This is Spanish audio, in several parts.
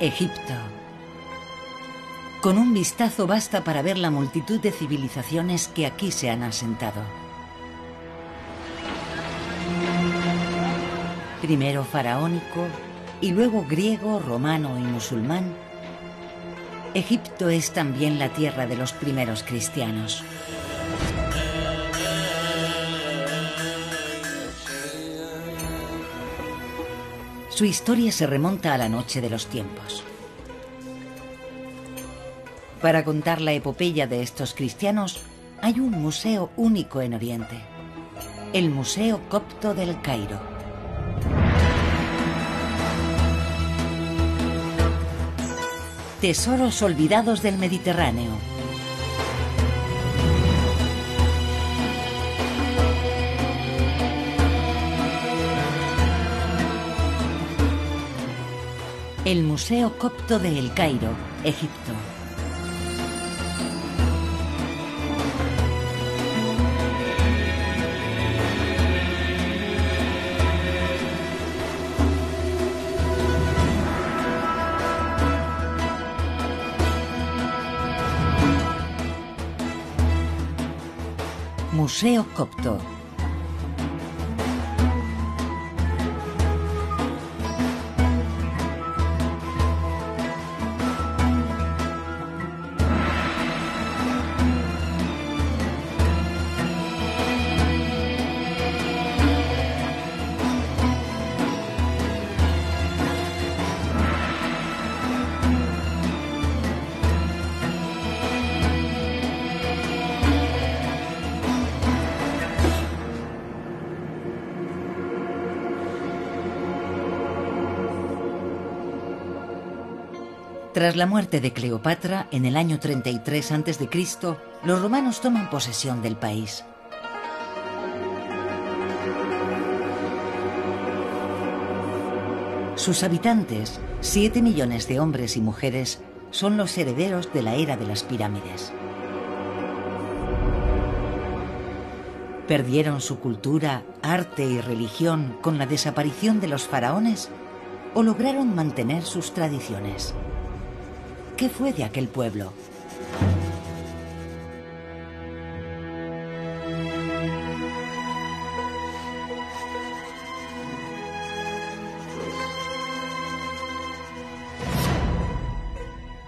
Egipto. Con un vistazo basta para ver la multitud de civilizaciones que aquí se han asentado. Primero faraónico y luego griego, romano y musulmán, Egipto es también la tierra de los primeros cristianos. Su historia se remonta a la noche de los tiempos. Para contar la epopeya de estos cristianos, hay un museo único en Oriente, el Museo Copto del Cairo. Tesoros olvidados del Mediterráneo. El Museo Copto de El Cairo, Egipto. Museo Copto. Tras la muerte de Cleopatra, en el año 33 a.C., los romanos toman posesión del país. Sus habitantes, 7 millones de hombres y mujeres, son los herederos de la era de las pirámides. ¿Perdieron su cultura, arte y religión con la desaparición de los faraones o lograron mantener sus tradiciones? ¿Qué fue de aquel pueblo?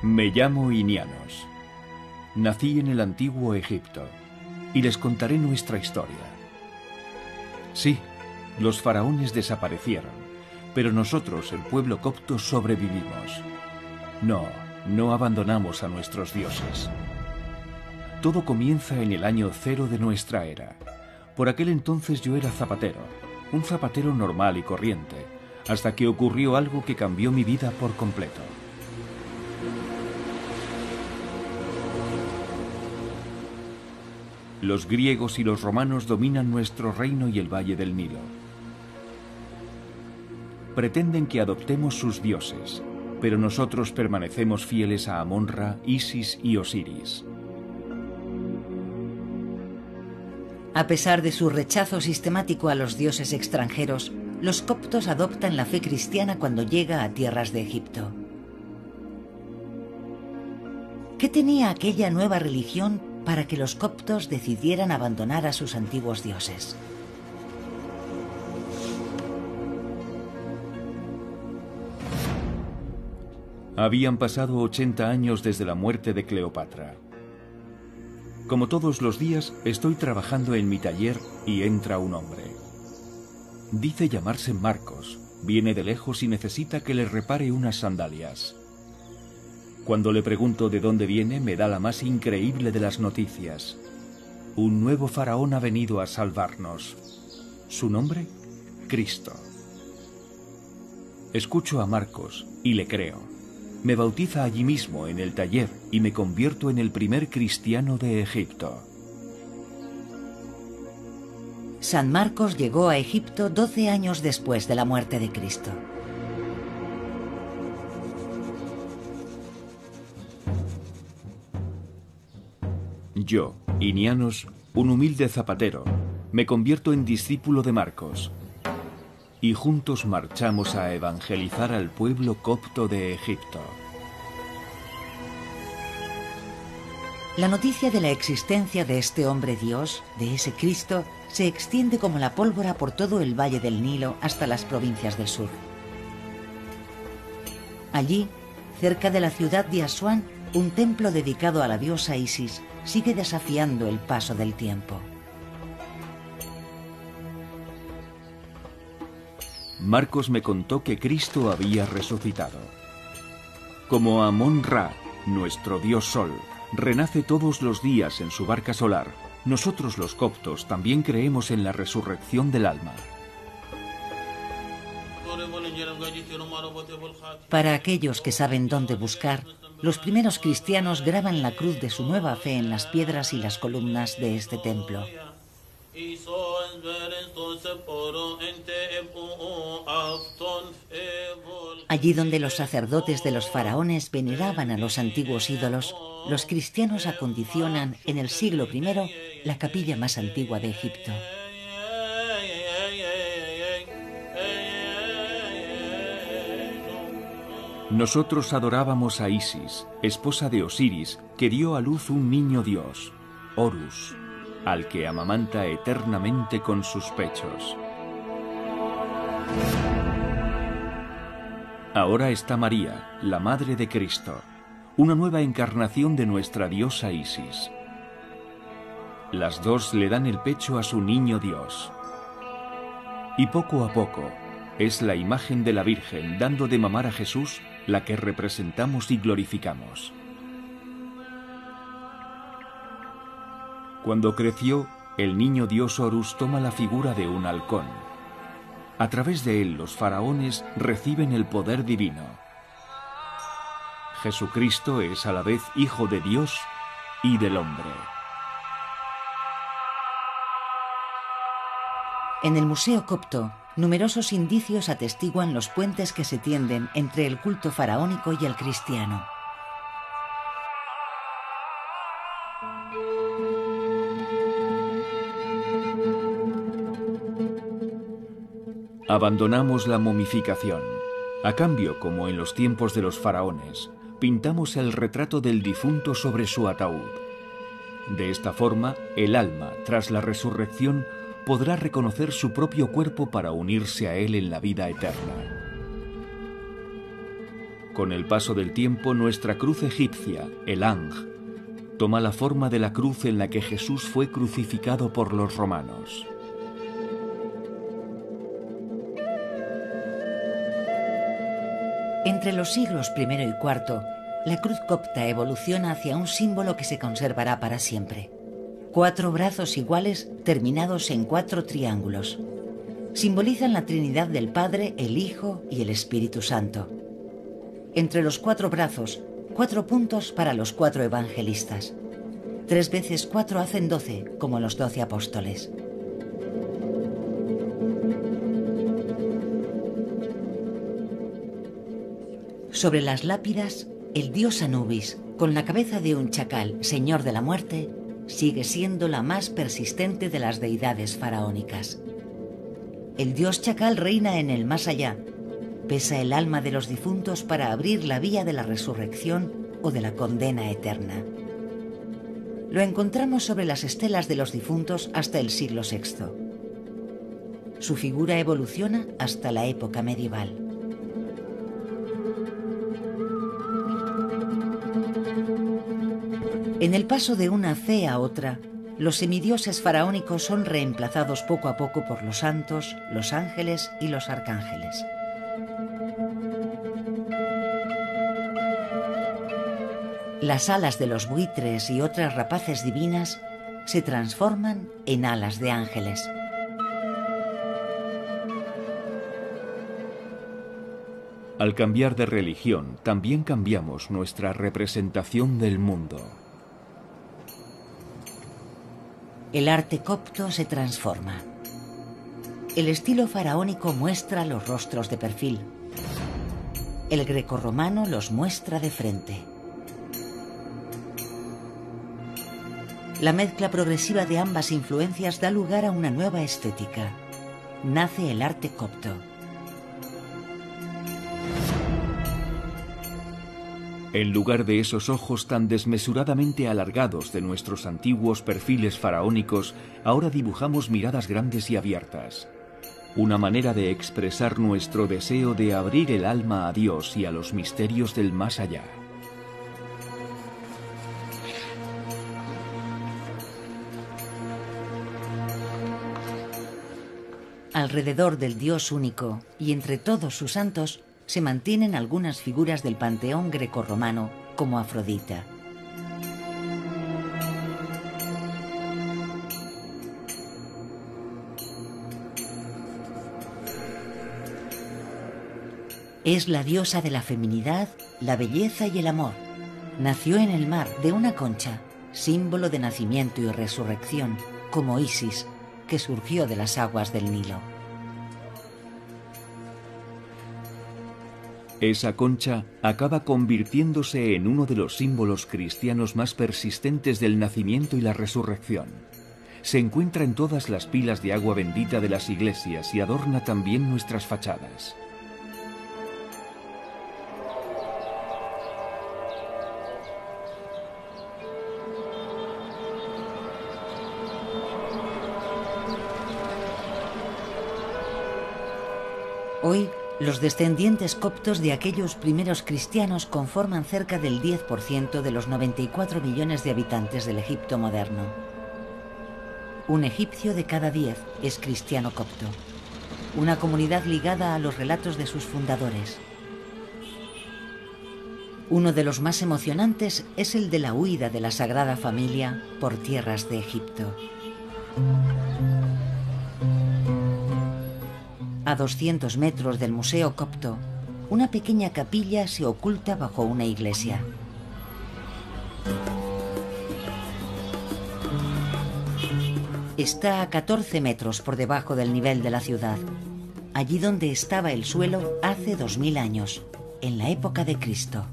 Me llamo Inianos. Nací en el antiguo Egipto y les contaré nuestra historia. Sí, los faraones desaparecieron, pero nosotros, el pueblo copto, sobrevivimos. No abandonamos a nuestros dioses. Todo comienza en el año 0 de nuestra era. Por aquel entonces yo era zapatero, un zapatero normal y corriente, hasta que ocurrió algo que cambió mi vida por completo. Los griegos y los romanos dominan nuestro reino y el valle del Nilo. Pretenden que adoptemos sus dioses, pero nosotros permanecemos fieles a Amon-Ra, Isis y Osiris. A pesar de su rechazo sistemático a los dioses extranjeros, los coptos adoptan la fe cristiana cuando llega a tierras de Egipto. ¿Qué tenía aquella nueva religión para que los coptos decidieran abandonar a sus antiguos dioses? Habían pasado 80 años desde la muerte de Cleopatra. Como todos los días, estoy trabajando en mi taller y entra un hombre. Dice llamarse Marcos, viene de lejos y necesita que le repare unas sandalias. Cuando le pregunto de dónde viene, me da la más increíble de las noticias. Un nuevo faraón ha venido a salvarnos. ¿Su nombre? Cristo. Escucho a Marcos y le creo. Me bautiza allí mismo, en el taller, y me convierto en el primer cristiano de Egipto. San Marcos llegó a Egipto 12 años después de la muerte de Cristo. Yo, Inianos, un humilde zapatero, me convierto en discípulo de Marcos. y juntos marchamos a evangelizar al pueblo copto de Egipto. La noticia de la existencia de este hombre Dios, de ese Cristo, se extiende como la pólvora por todo el valle del Nilo hasta las provincias del sur. Allí, cerca de la ciudad de Asuán, un templo dedicado a la diosa Isis sigue desafiando el paso del tiempo. Marcos me contó que Cristo había resucitado. Como Amón-Ra, nuestro dios Sol, renace todos los días en su barca solar, nosotros los coptos también creemos en la resurrección del alma. Para aquellos que saben dónde buscar, los primeros cristianos graban la cruz de su nueva fe en las piedras y las columnas de este templo. Allí donde los sacerdotes de los faraones veneraban a los antiguos ídolos, los cristianos acondicionan en el siglo I la capilla más antigua de Egipto. Nosotros adorábamos a Isis, esposa de Osiris, que dio a luz un niño dios, Horus, al que amamanta eternamente con sus pechos. Ahora está María, la madre de Cristo, una nueva encarnación de nuestra diosa Isis. Las dos le dan el pecho a su niño Dios. Y poco a poco, es la imagen de la Virgen dando de mamar a Jesús la que representamos y glorificamos. Cuando creció, el niño Dios Horus toma la figura de un halcón. A través de él los faraones reciben el poder divino. Jesucristo es a la vez Hijo de Dios y del hombre. En el Museo Copto, numerosos indicios atestiguan los puentes que se tienden entre el culto faraónico y el cristiano. Abandonamos la momificación. A cambio, como en los tiempos de los faraones, pintamos el retrato del difunto sobre su ataúd. De esta forma, el alma, tras la resurrección, podrá reconocer su propio cuerpo para unirse a él en la vida eterna. Con el paso del tiempo, nuestra cruz egipcia, el Ang, toma la forma de la cruz en la que Jesús fue crucificado por los romanos. Entre los siglos I y IV, la cruz copta evoluciona hacia un símbolo que se conservará para siempre. 4 brazos iguales terminados en 4 triángulos. Simbolizan la Trinidad del Padre, el Hijo y el Espíritu Santo. Entre los 4 brazos, 4 puntos para los 4 evangelistas. 3 veces 4 hacen 12, como los 12 apóstoles. Sobre las lápidas, el dios Anubis, con la cabeza de un chacal, señor de la muerte, sigue siendo la más persistente de las deidades faraónicas. El dios chacal reina en el más allá, pesa el alma de los difuntos para abrir la vía de la resurrección o de la condena eterna. Lo encontramos sobre las estelas de los difuntos hasta el siglo VI. Su figura evoluciona hasta la época medieval. En el paso de una fe a otra, los semidioses faraónicos son reemplazados poco a poco por los santos, los ángeles y los arcángeles. Las alas de los buitres y otras rapaces divinas se transforman en alas de ángeles. Al cambiar de religión, también cambiamos nuestra representación del mundo. El arte copto se transforma. El estilo faraónico muestra los rostros de perfil. El grecorromano los muestra de frente. La mezcla progresiva de ambas influencias da lugar a una nueva estética. Nace el arte copto. En lugar de esos ojos tan desmesuradamente alargados de nuestros antiguos perfiles faraónicos, ahora dibujamos miradas grandes y abiertas. Una manera de expresar nuestro deseo de abrir el alma a Dios y a los misterios del más allá. Alrededor del Dios único y entre todos sus santos se mantienen algunas figuras del panteón grecorromano, como Afrodita. Es la diosa de la feminidad, la belleza y el amor. Nació en el mar de una concha, símbolo de nacimiento y resurrección, como Isis, que surgió de las aguas del Nilo. Esa concha acaba convirtiéndose en uno de los símbolos cristianos más persistentes del nacimiento y la resurrección. Se encuentra en todas las pilas de agua bendita de las iglesias y adorna también nuestras fachadas. Hoy, los descendientes coptos de aquellos primeros cristianos conforman cerca del 10% de los 94 millones de habitantes del Egipto moderno. Un egipcio de cada 10 es cristiano copto, una comunidad ligada a los relatos de sus fundadores. Uno de los más emocionantes es el de la huida de la Sagrada Familia por tierras de Egipto. A 200 metros del Museo Copto, una pequeña capilla se oculta bajo una iglesia. Está a 14 metros por debajo del nivel de la ciudad, allí donde estaba el suelo hace 2000 años, en la época de Cristo.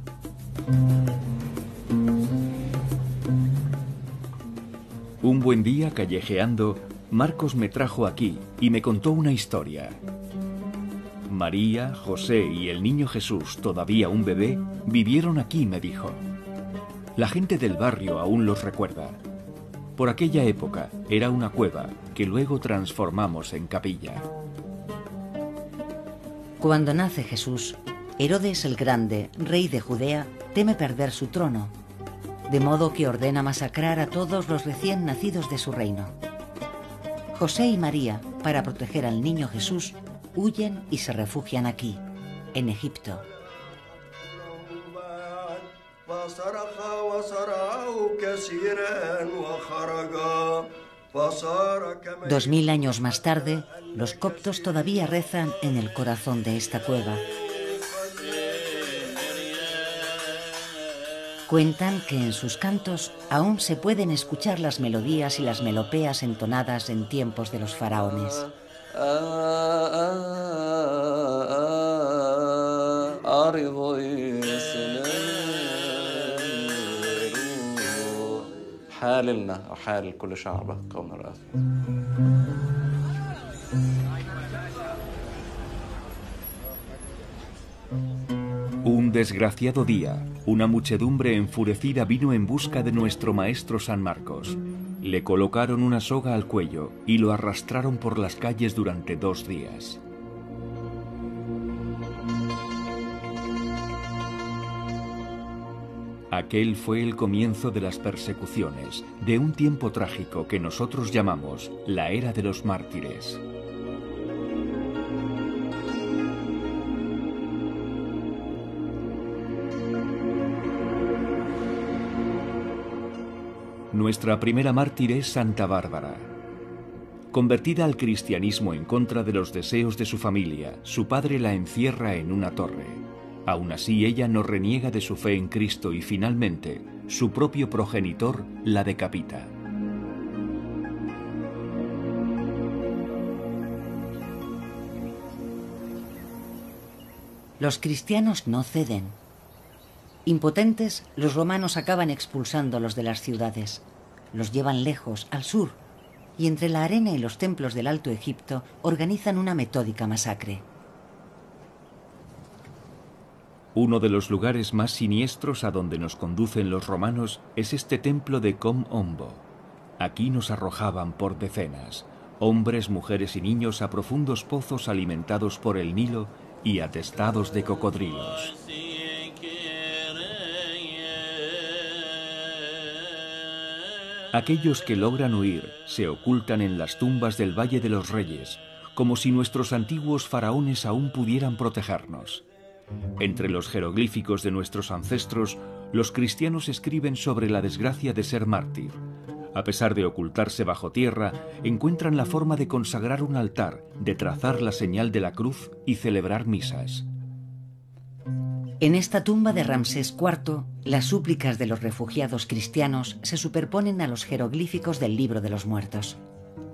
Un buen día, callejeando, Marcos me trajo aquí y me contó una historia. María, José y el niño Jesús, todavía un bebé, vivieron aquí, me dijo. La gente del barrio aún los recuerda. Por aquella época era una cueva que luego transformamos en capilla. Cuando nace Jesús, Herodes el Grande, rey de Judea, teme perder su trono, de modo que ordena masacrar a todos los recién nacidos de su reino. José y María, para proteger al niño Jesús, huyen y se refugian aquí, en Egipto. 2000 años más tarde, los coptos todavía rezan en el corazón de esta cueva. Cuentan que en sus cantos aún se pueden escuchar las melodías y las melopías entonadas en tiempos de los faraones. Un desgraciado día, una muchedumbre enfurecida vino en busca de nuestro maestro San Marcos. Le colocaron una soga al cuello y lo arrastraron por las calles durante 2 días. Aquel fue el comienzo de las persecuciones, de un tiempo trágico que nosotros llamamos la Era de los Mártires. Nuestra primera mártir es Santa Bárbara. Convertida al cristianismo en contra de los deseos de su familia, su padre la encierra en una torre. Aún así, ella no reniega de su fe en Cristo y finalmente, su propio progenitor la decapita. Los cristianos no ceden. Impotentes, los romanos acaban expulsándolos de las ciudades. Los llevan lejos, al sur, y entre la arena y los templos del Alto Egipto organizan una metódica masacre. Uno de los lugares más siniestros a donde nos conducen los romanos es este templo de Com Ombo. Aquí nos arrojaban por decenas, hombres, mujeres y niños, a profundos pozos alimentados por el Nilo y atestados de cocodrilos. Aquellos que logran huir se ocultan en las tumbas del Valle de los Reyes, como si nuestros antiguos faraones aún pudieran protegernos. Entre los jeroglíficos de nuestros ancestros, los cristianos escriben sobre la desgracia de ser mártir. A pesar de ocultarse bajo tierra, encuentran la forma de consagrar un altar, de trazar la señal de la cruz y celebrar misas. En esta tumba de Ramsés IV, las súplicas de los refugiados cristianos se superponen a los jeroglíficos del Libro de los Muertos.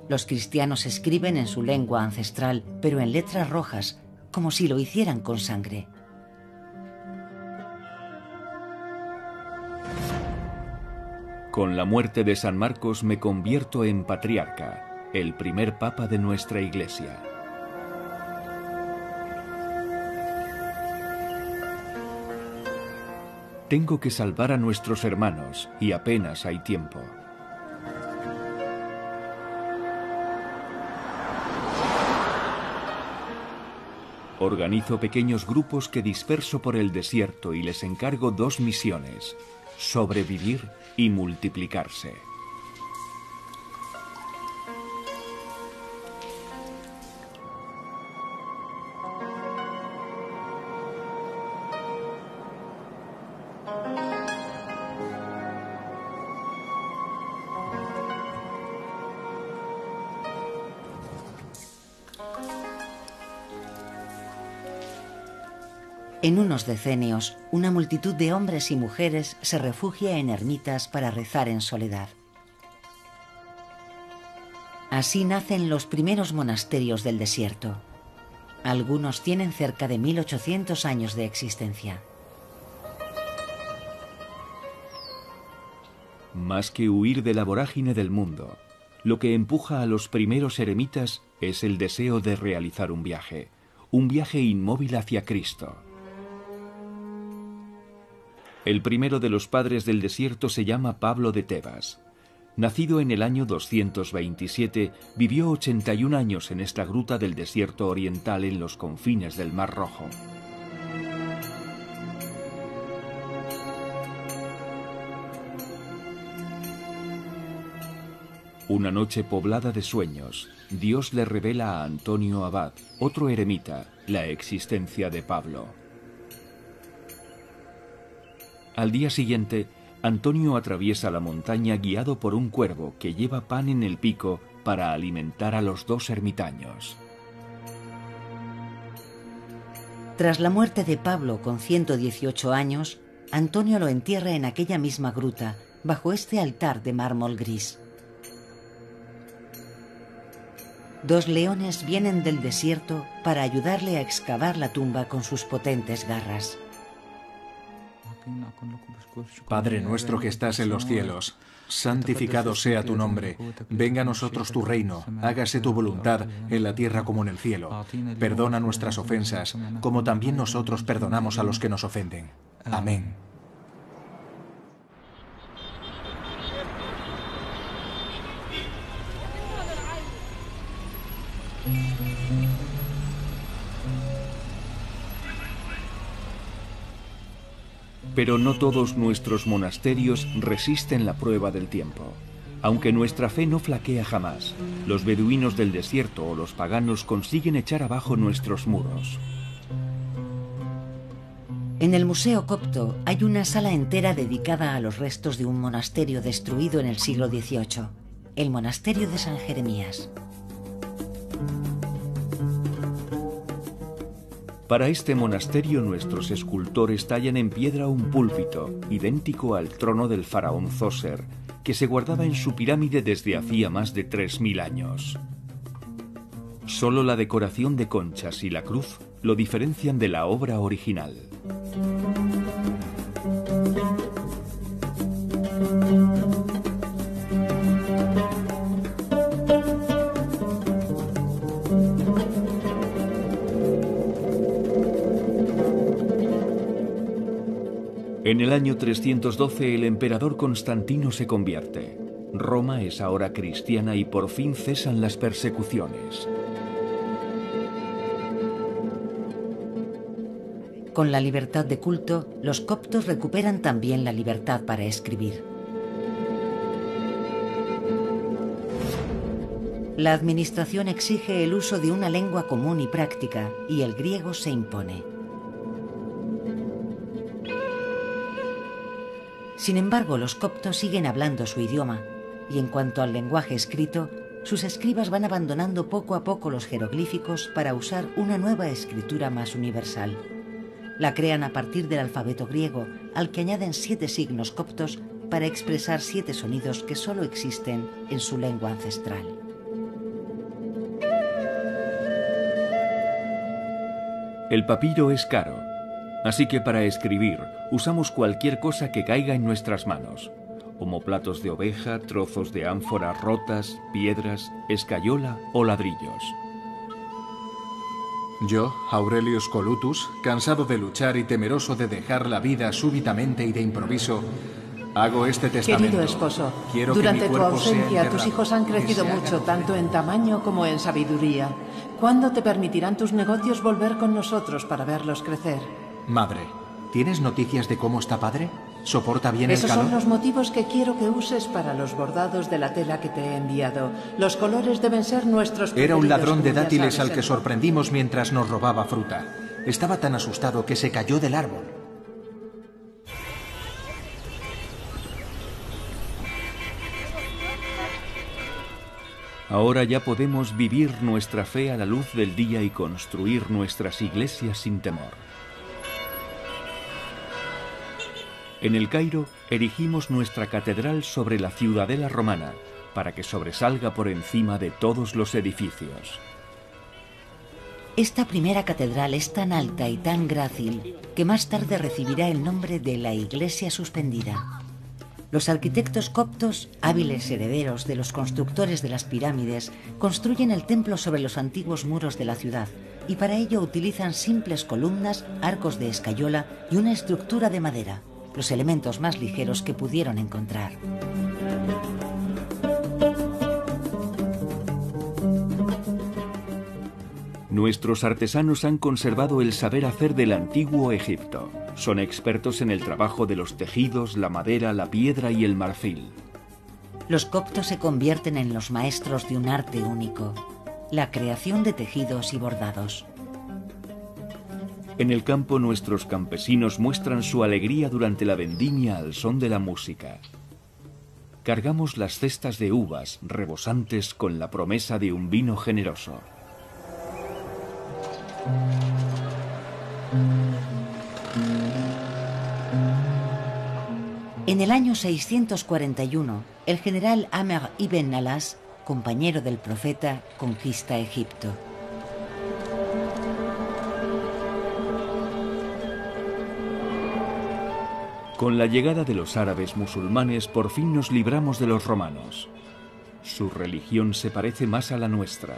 Los cristianos escriben en su lengua ancestral, pero en letras rojas, como si lo hicieran con sangre. Con la muerte de San Marcos me convierto en patriarca, el primer papa de nuestra Iglesia. Tengo que salvar a nuestros hermanos y apenas hay tiempo. Organizo pequeños grupos que disperso por el desierto y les encargo dos misiones: sobrevivir y multiplicarse. En unos decenios, una multitud de hombres y mujeres se refugia en ermitas para rezar en soledad. Así nacen los primeros monasterios del desierto. Algunos tienen cerca de 1800 años de existencia. Más que huir de la vorágine del mundo, lo que empuja a los primeros eremitas es el deseo de realizar un viaje inmóvil hacia Cristo. El primero de los padres del desierto se llama Pablo de Tebas. Nacido en el año 227, vivió 81 años en esta gruta del desierto oriental en los confines del Mar Rojo. Una noche poblada de sueños, Dios le revela a Antonio Abad, otro eremita, la existencia de Pablo. Al día siguiente, Antonio atraviesa la montaña guiado por un cuervo que lleva pan en el pico para alimentar a los dos ermitaños. Tras la muerte de Pablo con 118 años, Antonio lo entierra en aquella misma gruta, bajo este altar de mármol gris. Dos leones vienen del desierto para ayudarle a excavar la tumba con sus potentes garras. Padre nuestro que estás en los cielos, santificado sea tu nombre. Venga a nosotros tu reino, hágase tu voluntad en la tierra como en el cielo. Perdona nuestras ofensas, como también nosotros perdonamos a los que nos ofenden. Amén. Pero no todos nuestros monasterios resisten la prueba del tiempo. Aunque nuestra fe no flaquea jamás, los beduinos del desierto o los paganos consiguen echar abajo nuestros muros. En el Museo Copto hay una sala entera dedicada a los restos de un monasterio destruido en el siglo XVIII, el monasterio de San Jeremías. Para este monasterio nuestros escultores tallan en piedra un púlpito, idéntico al trono del faraón Zoser, que se guardaba en su pirámide desde hacía más de 3000 años. Solo la decoración de conchas y la cruz lo diferencian de la obra original. En el año 312 el emperador Constantino se convierte. Roma es ahora cristiana y por fin cesan las persecuciones. Con la libertad de culto, los coptos recuperan también la libertad para escribir. La administración exige el uso de una lengua común y práctica, y el griego se impone. Sin embargo, los coptos siguen hablando su idioma, y en cuanto al lenguaje escrito, sus escribas van abandonando poco a poco los jeroglíficos para usar una nueva escritura más universal. La crean a partir del alfabeto griego, al que añaden 7 signos coptos para expresar 7 sonidos que solo existen en su lengua ancestral. El papiro es caro, así que para escribir usamos cualquier cosa que caiga en nuestras manos. Omoplatos de oveja, trozos de ánfora rotas, piedras, escayola o ladrillos. Yo, Aurelius Colutus, cansado de luchar y temeroso de dejar la vida súbitamente y de improviso, hago este testamento. Querido esposo, Quiero durante que mi tu cuerpo sea ausencia tus enterrado, hijos han crecido que se mucho, haga tanto en tamaño como en sabiduría. ¿Cuándo te permitirán tus negocios volver con nosotros para verlos crecer? Madre, ¿tienes noticias de cómo está padre? ¿Soporta bien el Esos calor? son los motivos que quiero que uses para los bordados de la tela que te he enviado. Los colores deben ser nuestros Era un preferidos, ladrón de como ya dátiles sabes, al que sorprendimos mientras nos robaba fruta. Estaba tan asustado que se cayó del árbol. Ahora ya podemos vivir nuestra fe a la luz del día y construir nuestras iglesias sin temor. En el Cairo erigimos nuestra catedral sobre la ciudadela romana, para que sobresalga por encima de todos los edificios. Esta primera catedral es tan alta y tan grácil que más tarde recibirá el nombre de la Iglesia Suspendida. Los arquitectos coptos, hábiles herederos de los constructores de las pirámides, construyen el templo sobre los antiguos muros de la ciudad y para ello utilizan simples columnas, arcos de escayola y una estructura de madera, los elementos más ligeros que pudieron encontrar. Nuestros artesanos han conservado el saber hacer del antiguo Egipto. Son expertos en el trabajo de los tejidos, la madera, la piedra y el marfil. Los coptos se convierten en los maestros de un arte único, la creación de tejidos y bordados. En el campo nuestros campesinos muestran su alegría durante la vendimia al son de la música. Cargamos las cestas de uvas rebosantes con la promesa de un vino generoso. En el año 641, el general Amr ibn Alas, compañero del profeta, conquista Egipto. Con la llegada de los árabes musulmanes, por fin nos libramos de los romanos. Su religión se parece más a la nuestra.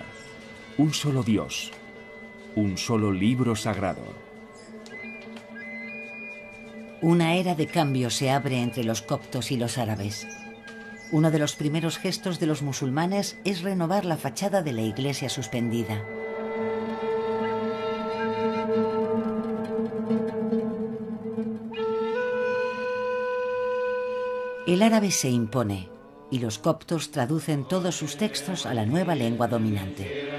Un solo Dios, un solo libro sagrado. Una era de cambio se abre entre los coptos y los árabes. Uno de los primeros gestos de los musulmanes es renovar la fachada de la iglesia suspendida. El árabe se impone y los coptos traducen todos sus textos a la nueva lengua dominante.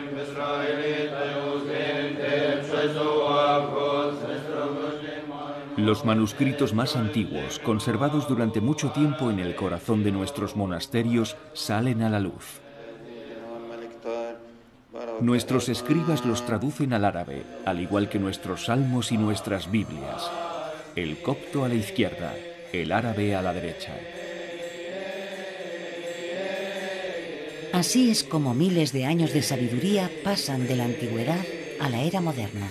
Los manuscritos más antiguos, conservados durante mucho tiempo en el corazón de nuestros monasterios, salen a la luz. Nuestros escribas los traducen al árabe, al igual que nuestros salmos y nuestras Biblias. El copto a la izquierda, el árabe a la derecha. Así es como miles de años de sabiduría pasan de la antigüedad a la era moderna.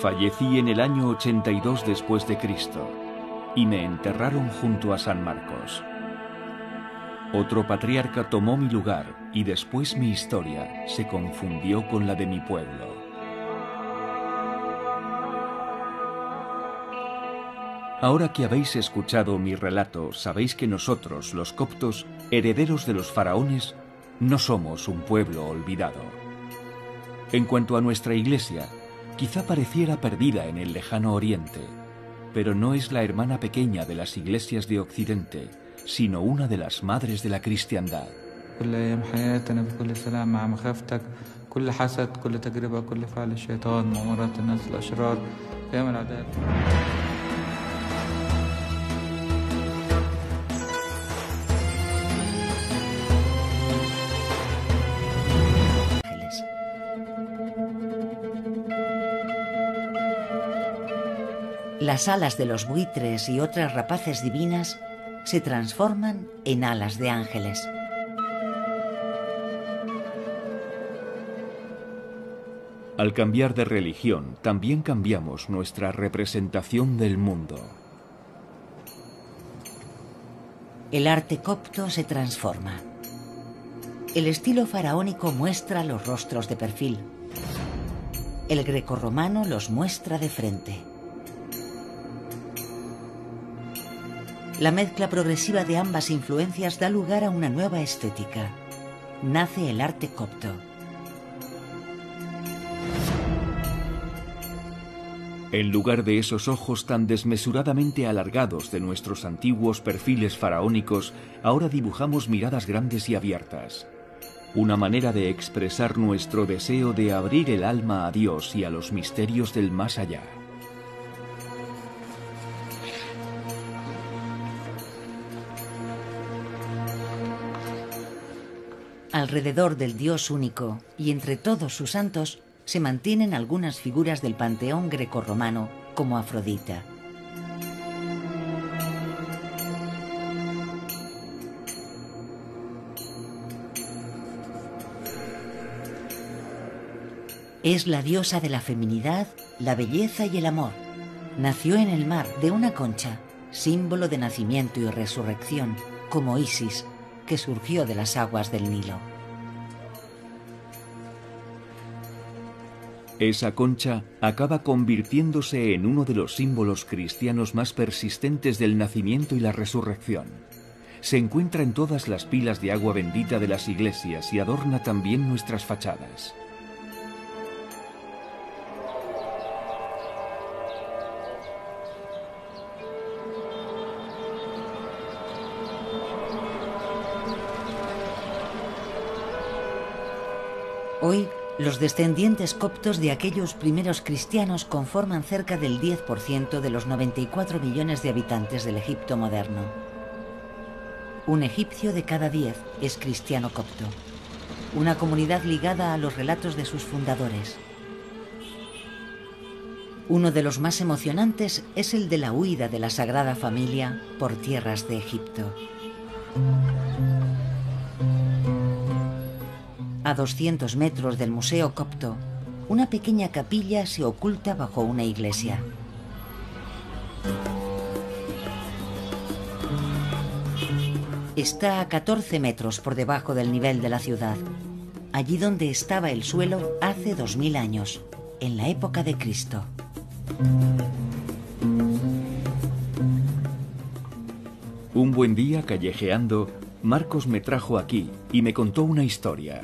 Fallecí en el año 82 después de Cristo y me enterraron junto a San Marcos. Otro patriarca tomó mi lugar y después mi historia se confundió con la de mi pueblo. Ahora que habéis escuchado mi relato, sabéis que nosotros, los coptos, herederos de los faraones, no somos un pueblo olvidado. En cuanto a nuestra iglesia, quizá pareciera perdida en el lejano oriente, pero no es la hermana pequeña de las iglesias de Occidente, sino una de las madres de la cristiandad. Las alas de los buitres y otras rapaces divinas se transforman en alas de ángeles. Al cambiar de religión, también cambiamos nuestra representación del mundo. El arte copto se transforma. El estilo faraónico muestra los rostros de perfil. El grecorromano los muestra de frente. La mezcla progresiva de ambas influencias da lugar a una nueva estética. Nace el arte copto. En lugar de esos ojos tan desmesuradamente alargados de nuestros antiguos perfiles faraónicos, ahora dibujamos miradas grandes y abiertas. Una manera de expresar nuestro deseo de abrir el alma a Dios y a los misterios del más allá. Alrededor del Dios único y entre todos sus santos se mantienen algunas figuras del panteón grecorromano, como Afrodita. Es la diosa de la feminidad, la belleza y el amor. Nació en el mar de una concha, símbolo de nacimiento y resurrección, como Isis, que surgió de las aguas del Nilo. Esa concha acaba convirtiéndose en uno de los símbolos cristianos más persistentes del nacimiento y la resurrección. Se encuentra en todas las pilas de agua bendita de las iglesias y adorna también nuestras fachadas. Hoy, los descendientes coptos de aquellos primeros cristianos conforman cerca del 10% de los 94 millones de habitantes del Egipto moderno. Un egipcio de cada 10 es cristiano copto, una comunidad ligada a los relatos de sus fundadores. Uno de los más emocionantes es el de la huida de la Sagrada Familia por tierras de Egipto. A 200 metros del Museo Copto, una pequeña capilla se oculta bajo una iglesia. Está a 14 metros por debajo del nivel de la ciudad, allí donde estaba el suelo hace 2000 años, en la época de Cristo. Un buen día, callejeando, Marcos me trajo aquí y me contó una historia.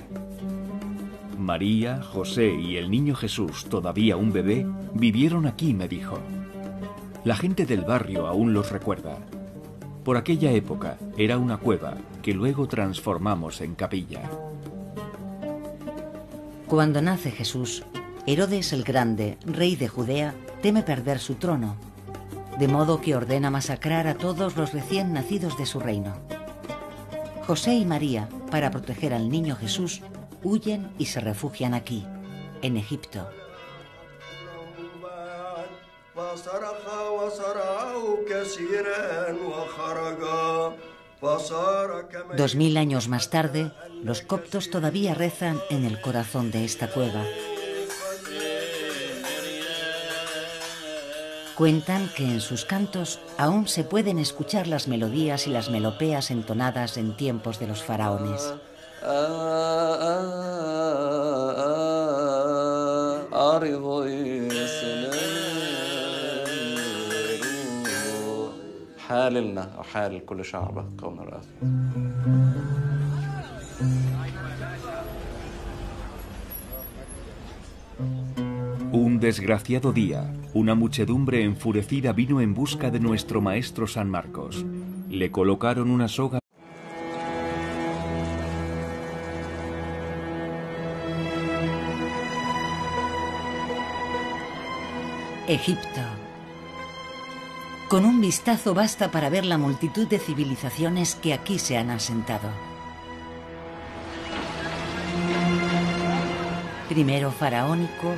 María, José y el niño Jesús, todavía un bebé, vivieron aquí, me dijo. La gente del barrio aún los recuerda. Por aquella época era una cueva que luego transformamos en capilla. Cuando nace Jesús, Herodes el Grande, rey de Judea, teme perder su trono, de modo que ordena masacrar a todos los recién nacidos de su reino. José y María, para proteger al niño Jesús, huyen y se refugian aquí, en Egipto. Dos mil años más tarde, los coptos todavía rezan en el corazón de esta cueva. Cuentan que en sus cantos aún se pueden escuchar las melodías y las melopeas entonadas en tiempos de los faraones. Un desgraciado día, una muchedumbre enfurecida vino en busca de nuestro maestro San Marcos. Le colocaron una soga. Egipto. Con un vistazo basta para ver la multitud de civilizaciones que aquí se han asentado. Primero faraónico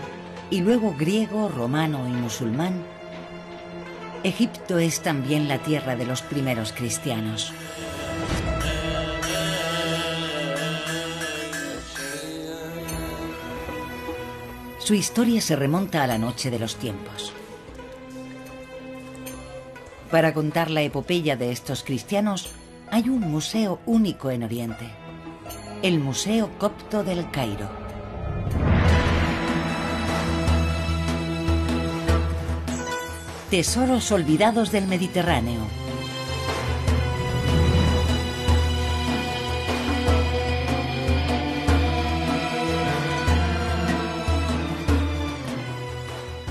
y luego griego, romano y musulmán, Egipto es también la tierra de los primeros cristianos. Su historia se remonta a la noche de los tiempos. Para contar la epopeya de estos cristianos, hay un museo único en Oriente, el Museo Copto del Cairo. Tesoros olvidados del Mediterráneo.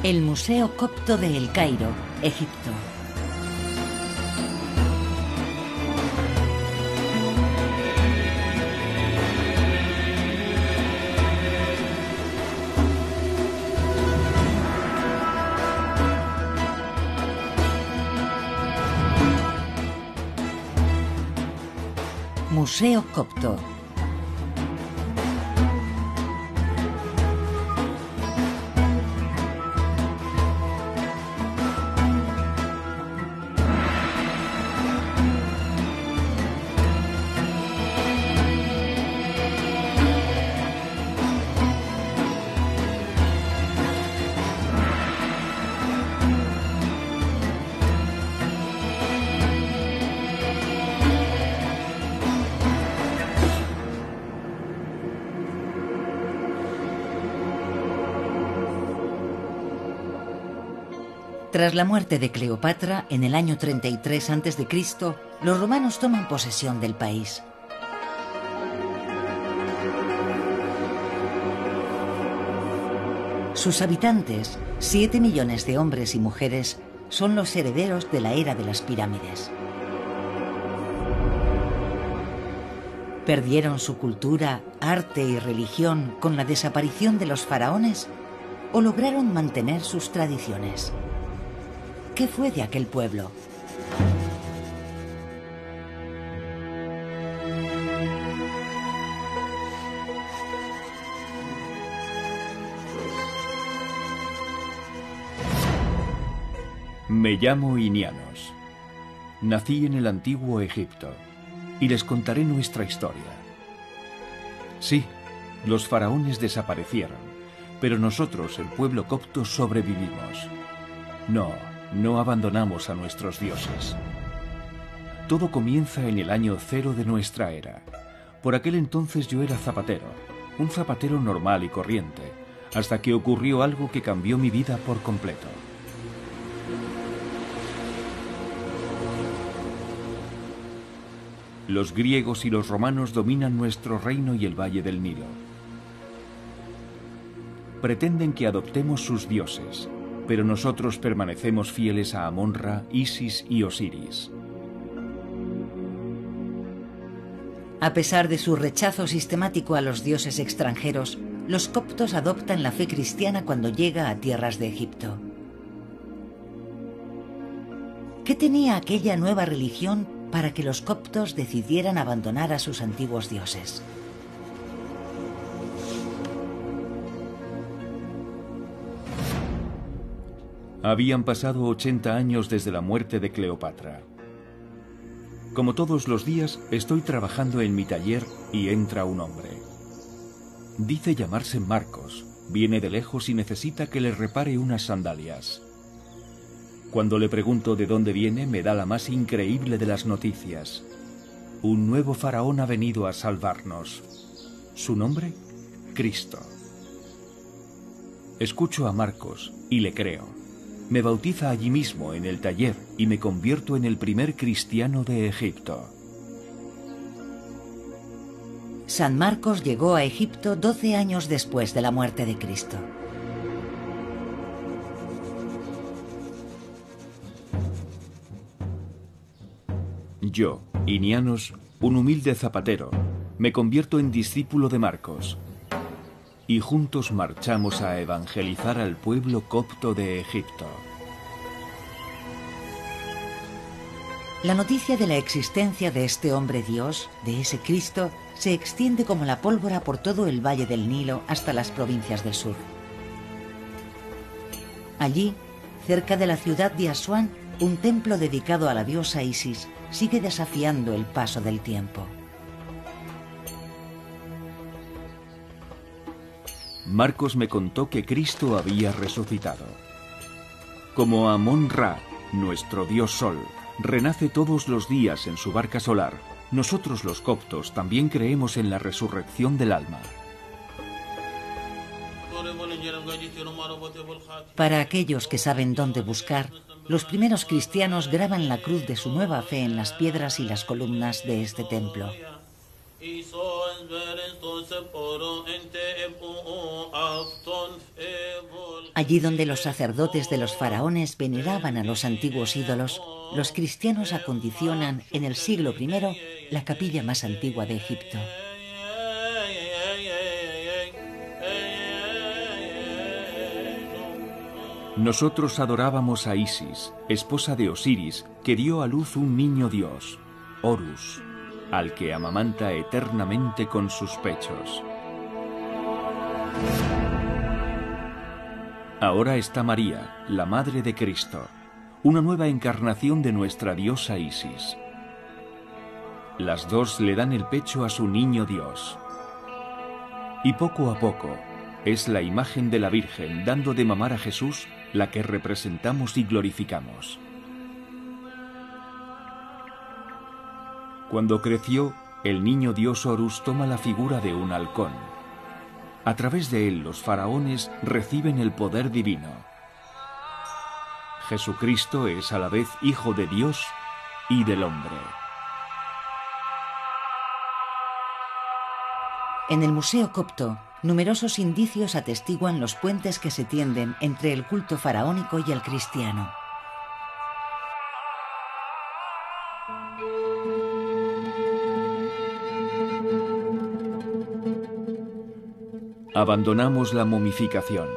El Museo Copto de El Cairo, Egipto. Museo Copto. Tras la muerte de Cleopatra, en el año 33 a.C., los romanos toman posesión del país. Sus habitantes, 7 millones de hombres y mujeres, son los herederos de la era de las pirámides. ¿Perdieron su cultura, arte y religión con la desaparición de los faraones o lograron mantener sus tradiciones? ¿Qué fue de aquel pueblo? Me llamo Inianos. Nací en el antiguo Egipto y les contaré nuestra historia. Sí, los faraones desaparecieron, pero nosotros, el pueblo copto, sobrevivimos. No abandonamos a nuestros dioses. Todo comienza en el año 0 de nuestra era. Por aquel entonces yo era zapatero, un zapatero normal y corriente, hasta que ocurrió algo que cambió mi vida por completo. Los griegos y los romanos dominan nuestro reino y el valle del Nilo. Pretenden que adoptemos sus dioses, pero nosotros permanecemos fieles a Amon-Ra, Isis y Osiris. A pesar de su rechazo sistemático a los dioses extranjeros, los coptos adoptan la fe cristiana cuando llega a tierras de Egipto. ¿Qué tenía aquella nueva religión para que los coptos decidieran abandonar a sus antiguos dioses? Habían pasado 80 años desde la muerte de Cleopatra. Como todos los días, estoy trabajando en mi taller y entra un hombre. Dice llamarse Marcos, viene de lejos y necesita que le repare unas sandalias. Cuando le pregunto de dónde viene, me da la más increíble de las noticias. Un nuevo faraón ha venido a salvarnos. ¿Su nombre? Cristo. Escucho a Marcos y le creo. Me bautiza allí mismo en el taller y me convierto en el primer cristiano de Egipto. San Marcos llegó a Egipto 12 años después de la muerte de Cristo. Yo, Inianos, un humilde zapatero, me convierto en discípulo de Marcos. Y juntos marchamos a evangelizar al pueblo copto de Egipto. La noticia de la existencia de este hombre Dios, de ese Cristo, se extiende como la pólvora por todo el valle del Nilo hasta las provincias del sur. Allí, cerca de la ciudad de Asuán, un templo dedicado a la diosa Isis sigue desafiando el paso del tiempo. Marcos me contó que Cristo había resucitado. Como Amón-Ra, nuestro dios Sol, renace todos los días en su barca solar, nosotros los coptos también creemos en la resurrección del alma. Para aquellos que saben dónde buscar, los primeros cristianos graban la cruz de su nueva fe en las piedras y las columnas de este templo. Allí donde los sacerdotes de los faraones veneraban a los antiguos ídolos, los cristianos acondicionan en el siglo I la capilla más antigua de Egipto. Nosotros adorábamos a Isis, esposa de Osiris, que dio a luz un niño dios, Horus, al que amamanta eternamente con sus pechos. Ahora está María, la madre de Cristo, una nueva encarnación de nuestra diosa Isis. Las dos le dan el pecho a su niño Dios. Y poco a poco, es la imagen de la Virgen dando de mamar a Jesús la que representamos y glorificamos. Cuando creció, el niño Dios Horus toma la figura de un halcón. A través de él los faraones reciben el poder divino. Jesucristo es a la vez Hijo de Dios y del hombre. En el Museo Copto, numerosos indicios atestiguan los puentes que se tienden entre el culto faraónico y el cristiano. Abandonamos la momificación.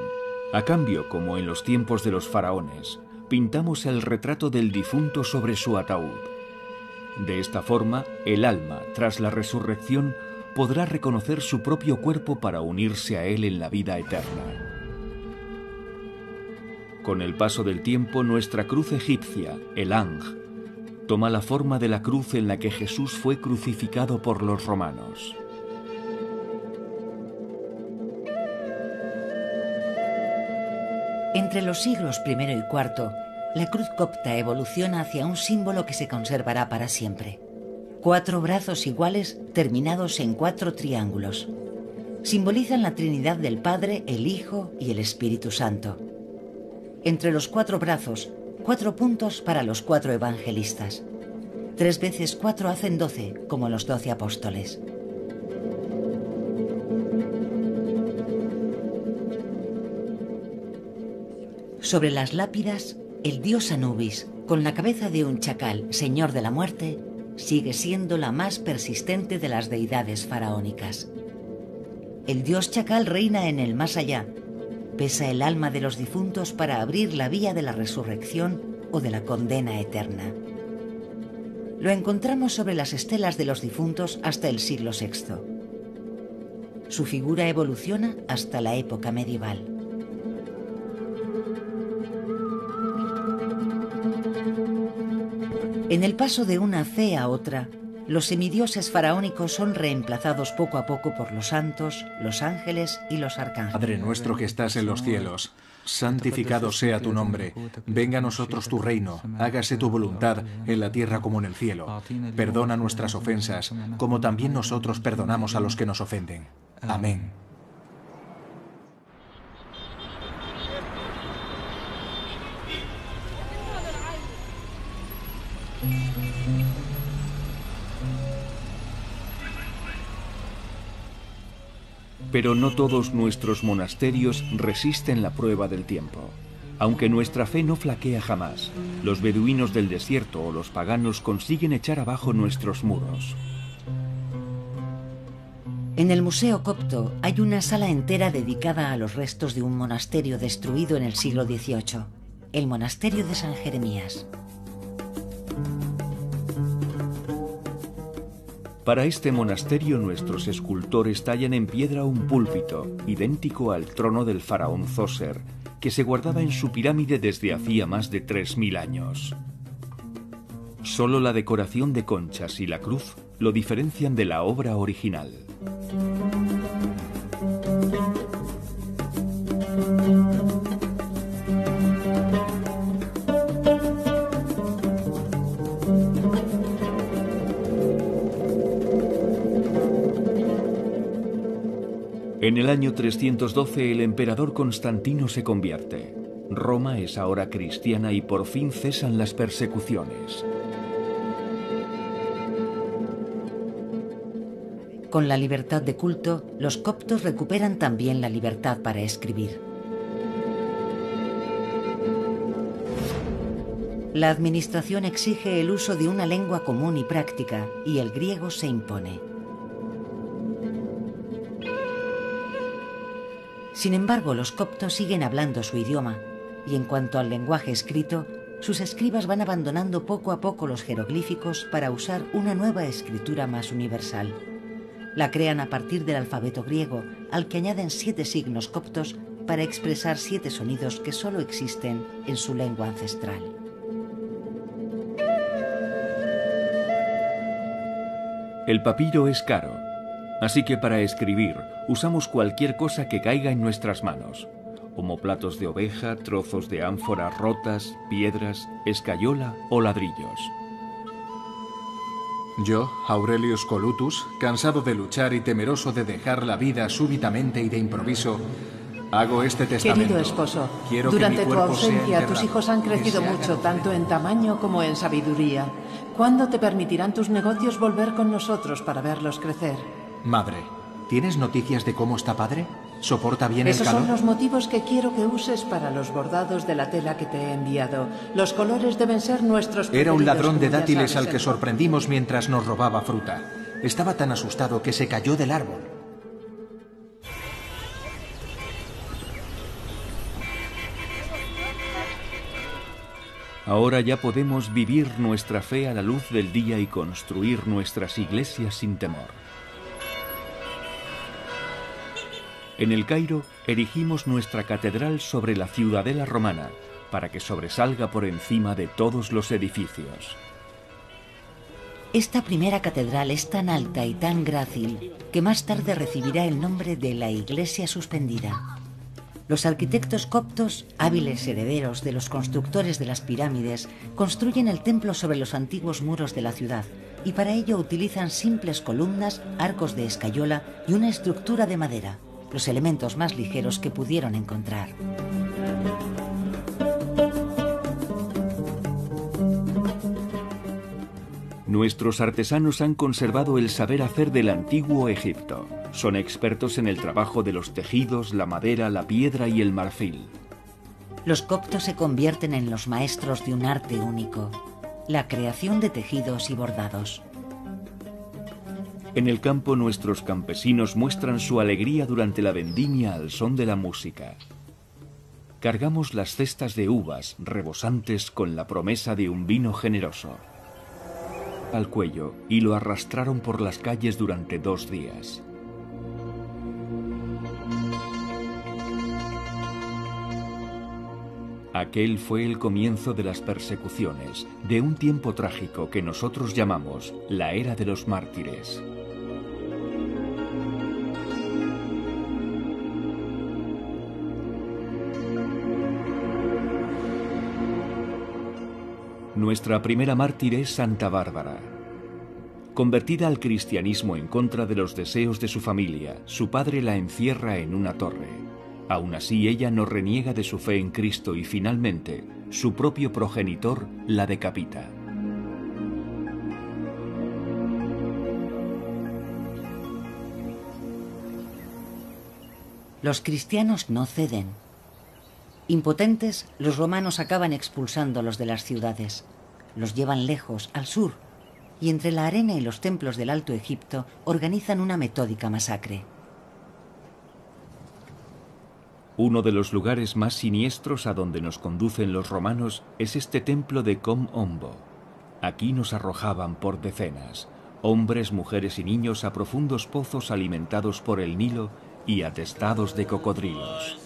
A cambio, como en los tiempos de los faraones, pintamos el retrato del difunto sobre su ataúd. De esta forma, el alma, tras la resurrección, podrá reconocer su propio cuerpo para unirse a él en la vida eterna. Con el paso del tiempo, nuestra cruz egipcia, el Anj, toma la forma de la cruz en la que Jesús fue crucificado por los romanos. Entre los siglos I y IV, la cruz copta evoluciona hacia un símbolo que se conservará para siempre. 4 brazos iguales terminados en 4 triángulos. Simbolizan la Trinidad del Padre, el Hijo y el Espíritu Santo. Entre los 4 brazos, 4 puntos para los 4 evangelistas. 3 veces 4 hacen 12, como los 12 apóstoles. Sobre las lápidas, el dios Anubis, con la cabeza de un chacal, señor de la muerte, sigue siendo la más persistente de las deidades faraónicas. El dios chacal reina en el más allá, pesa el alma de los difuntos para abrir la vía de la resurrección o de la condena eterna. Lo encontramos sobre las estelas de los difuntos hasta el siglo VI. Su figura evoluciona hasta la época medieval. En el paso de una fe a otra, los semidioses faraónicos son reemplazados poco a poco por los santos, los ángeles y los arcángeles. Padre nuestro que estás en los cielos, santificado sea tu nombre. Venga a nosotros tu reino. Hágase tu voluntad en la tierra como en el cielo. Perdona nuestras ofensas, como también nosotros perdonamos a los que nos ofenden. Amén. Pero no todos nuestros monasterios resisten la prueba del tiempo. Aunque nuestra fe no flaquea jamás, los beduinos del desierto o los paganos consiguen echar abajo nuestros muros. En el Museo Copto hay una sala entera dedicada a los restos de un monasterio destruido en el siglo XVIII, el monasterio de San Jeremías. Para este monasterio nuestros escultores tallan en piedra un púlpito, idéntico al trono del faraón Zoser, que se guardaba en su pirámide desde hacía más de 3000 años. Solo la decoración de conchas y la cruz lo diferencian de la obra original. En el año 312 el emperador Constantino se convierte. Roma es ahora cristiana y por fin cesan las persecuciones. Con la libertad de culto, los coptos recuperan también la libertad para escribir. La administración exige el uso de una lengua común y práctica, y el griego se impone. Sin embargo, los coptos siguen hablando su idioma, y en cuanto al lenguaje escrito, sus escribas van abandonando poco a poco los jeroglíficos para usar una nueva escritura más universal. La crean a partir del alfabeto griego, al que añaden 7 signos coptos para expresar 7 sonidos que solo existen en su lengua ancestral. El papiro es caro, así que para escribir usamos cualquier cosa que caiga en nuestras manos. Omoplatos de oveja, trozos de ánfora rotas, piedras, escayola o ladrillos. Yo, Aurelius Colutus, cansado de luchar y temeroso de dejar la vida súbitamente y de improviso, hago este testamento. Querido esposo, Quiero durante que mi tu cuerpo sea ausencia tus enterrado, hijos han que crecido se haga mucho, tu tanto en tamaño como en sabiduría. ¿Cuándo te permitirán tus negocios volver con nosotros para verlos crecer? Madre, ¿tienes noticias de cómo está padre? ¿Soporta bien el Esos calor? son los motivos que quiero que uses para los bordados de la tela que te he enviado. Los colores deben ser nuestros Era un preferidos, ladrón de como ya dátiles sabes, al que Edward. sorprendimos mientras nos robaba fruta. Estaba tan asustado que se cayó del árbol. Ahora ya podemos vivir nuestra fe a la luz del día y construir nuestras iglesias sin temor. En el Cairo erigimos nuestra catedral sobre la ciudadela romana, para que sobresalga por encima de todos los edificios. Esta primera catedral es tan alta y tan grácil que más tarde recibirá el nombre de la Iglesia Suspendida. Los arquitectos coptos, hábiles herederos de los constructores de las pirámides, construyen el templo sobre los antiguos muros de la ciudad y para ello utilizan simples columnas, arcos de escayola y una estructura de madera, los elementos más ligeros que pudieron encontrar. Nuestros artesanos han conservado el saber hacer del antiguo Egipto. Son expertos en el trabajo de los tejidos, la madera, la piedra y el marfil. Los coptos se convierten en los maestros de un arte único, la creación de tejidos y bordados. En el campo nuestros campesinos muestran su alegría durante la vendimia al son de la música. Cargamos las cestas de uvas rebosantes con la promesa de un vino generoso al cuello y lo arrastraron por las calles durante 2 días. Aquel fue el comienzo de las persecuciones, de un tiempo trágico que nosotros llamamos la era de los mártires. Nuestra primera mártir es Santa Bárbara. Convertida al cristianismo en contra de los deseos de su familia, su padre la encierra en una torre. Aún así, ella no reniega de su fe en Cristo y finalmente, su propio progenitor la decapita. Los cristianos no ceden. Impotentes, los romanos acaban expulsándolos de las ciudades. Los llevan lejos, al sur, y entre la arena y los templos del Alto Egipto organizan una metódica masacre. Uno de los lugares más siniestros a donde nos conducen los romanos es este templo de Com Ombo. Aquí nos arrojaban por decenas, hombres, mujeres y niños, a profundos pozos alimentados por el Nilo y atestados de cocodrilos.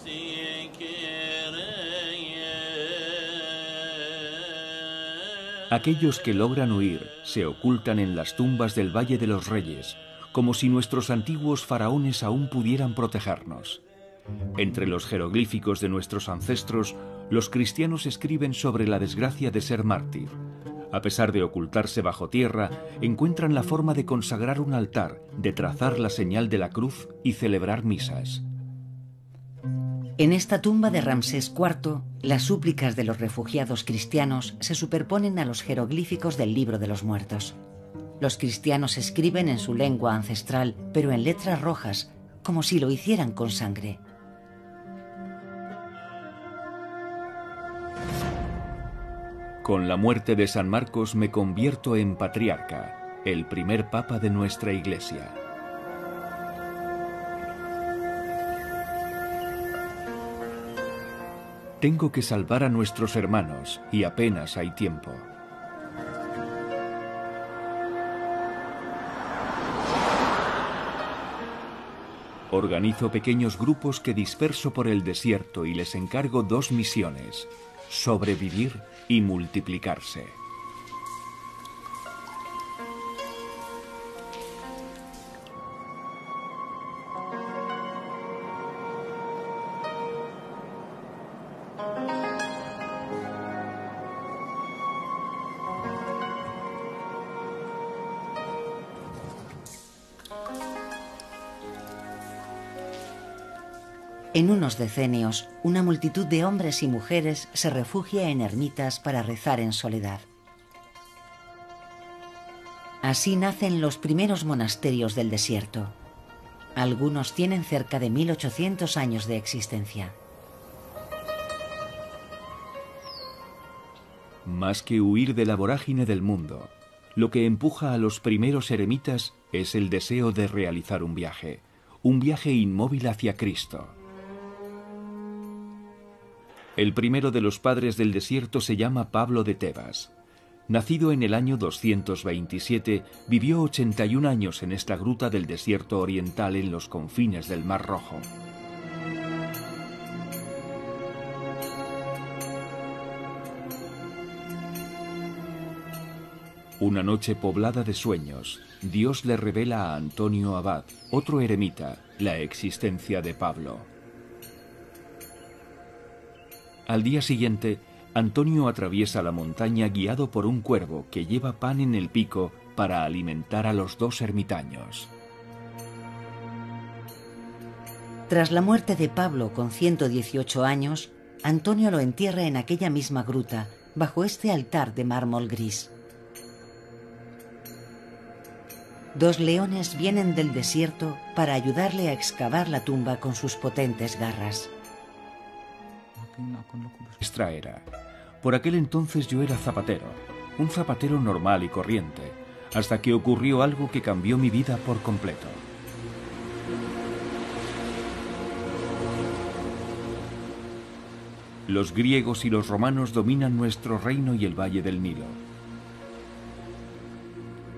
Aquellos que logran huir se ocultan en las tumbas del Valle de los Reyes, como si nuestros antiguos faraones aún pudieran protegernos. Entre los jeroglíficos de nuestros ancestros, los cristianos escriben sobre la desgracia de ser mártir. A pesar de ocultarse bajo tierra, encuentran la forma de consagrar un altar, de trazar la señal de la cruz y celebrar misas. En esta tumba de Ramsés IV, las súplicas de los refugiados cristianos se superponen a los jeroglíficos del Libro de los Muertos. Los cristianos escriben en su lengua ancestral, pero en letras rojas, como si lo hicieran con sangre. Con la muerte de San Marcos me convierto en patriarca, el primer papa de nuestra Iglesia. Tengo que salvar a nuestros hermanos y apenas hay tiempo. Organizo pequeños grupos que disperso por el desierto y les encargo dos misiones: sobrevivir y multiplicarse. En unos decenios, una multitud de hombres y mujeres se refugia en ermitas para rezar en soledad. Así nacen los primeros monasterios del desierto. Algunos tienen cerca de 1800 años de existencia. Más que huir de la vorágine del mundo, lo que empuja a los primeros eremitas es el deseo de realizar un viaje inmóvil hacia Cristo. El primero de los padres del desierto se llama Pablo de Tebas. Nacido en el año 227, vivió 81 años en esta gruta del desierto oriental en los confines del Mar Rojo. Una noche poblada de sueños, Dios le revela a Antonio Abad, otro eremita, la existencia de Pablo. Al día siguiente, Antonio atraviesa la montaña guiado por un cuervo que lleva pan en el pico para alimentar a los dos ermitaños. Tras la muerte de Pablo con 118 años, Antonio lo entierra en aquella misma gruta, bajo este altar de mármol gris. Dos leones vienen del desierto para ayudarle a excavar la tumba con sus potentes garras. Nuestra era. Por aquel entonces yo era zapatero, un zapatero normal y corriente, hasta que ocurrió algo que cambió mi vida por completo. Los griegos y los romanos dominan nuestro reino y el valle del Nilo.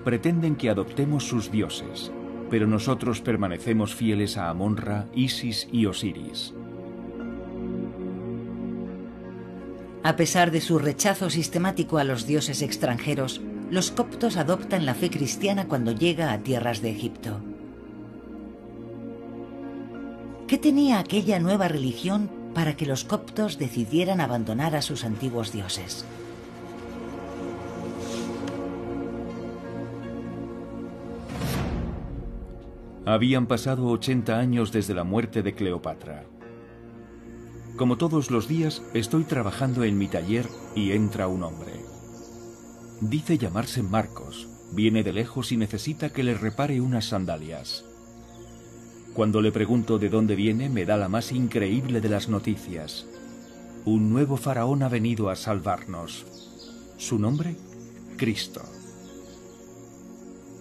Pretenden que adoptemos sus dioses, pero nosotros permanecemos fieles a Amon-Ra, Isis y Osiris. A pesar de su rechazo sistemático a los dioses extranjeros, los coptos adoptan la fe cristiana cuando llega a tierras de Egipto. ¿Qué tenía aquella nueva religión para que los coptos decidieran abandonar a sus antiguos dioses? Habían pasado 80 años desde la muerte de Cleopatra. Como todos los días, estoy trabajando en mi taller y entra un hombre. Dice llamarse Marcos, viene de lejos y necesita que le repare unas sandalias. Cuando le pregunto de dónde viene, me da la más increíble de las noticias. Un nuevo faraón ha venido a salvarnos. ¿Su nombre? Cristo.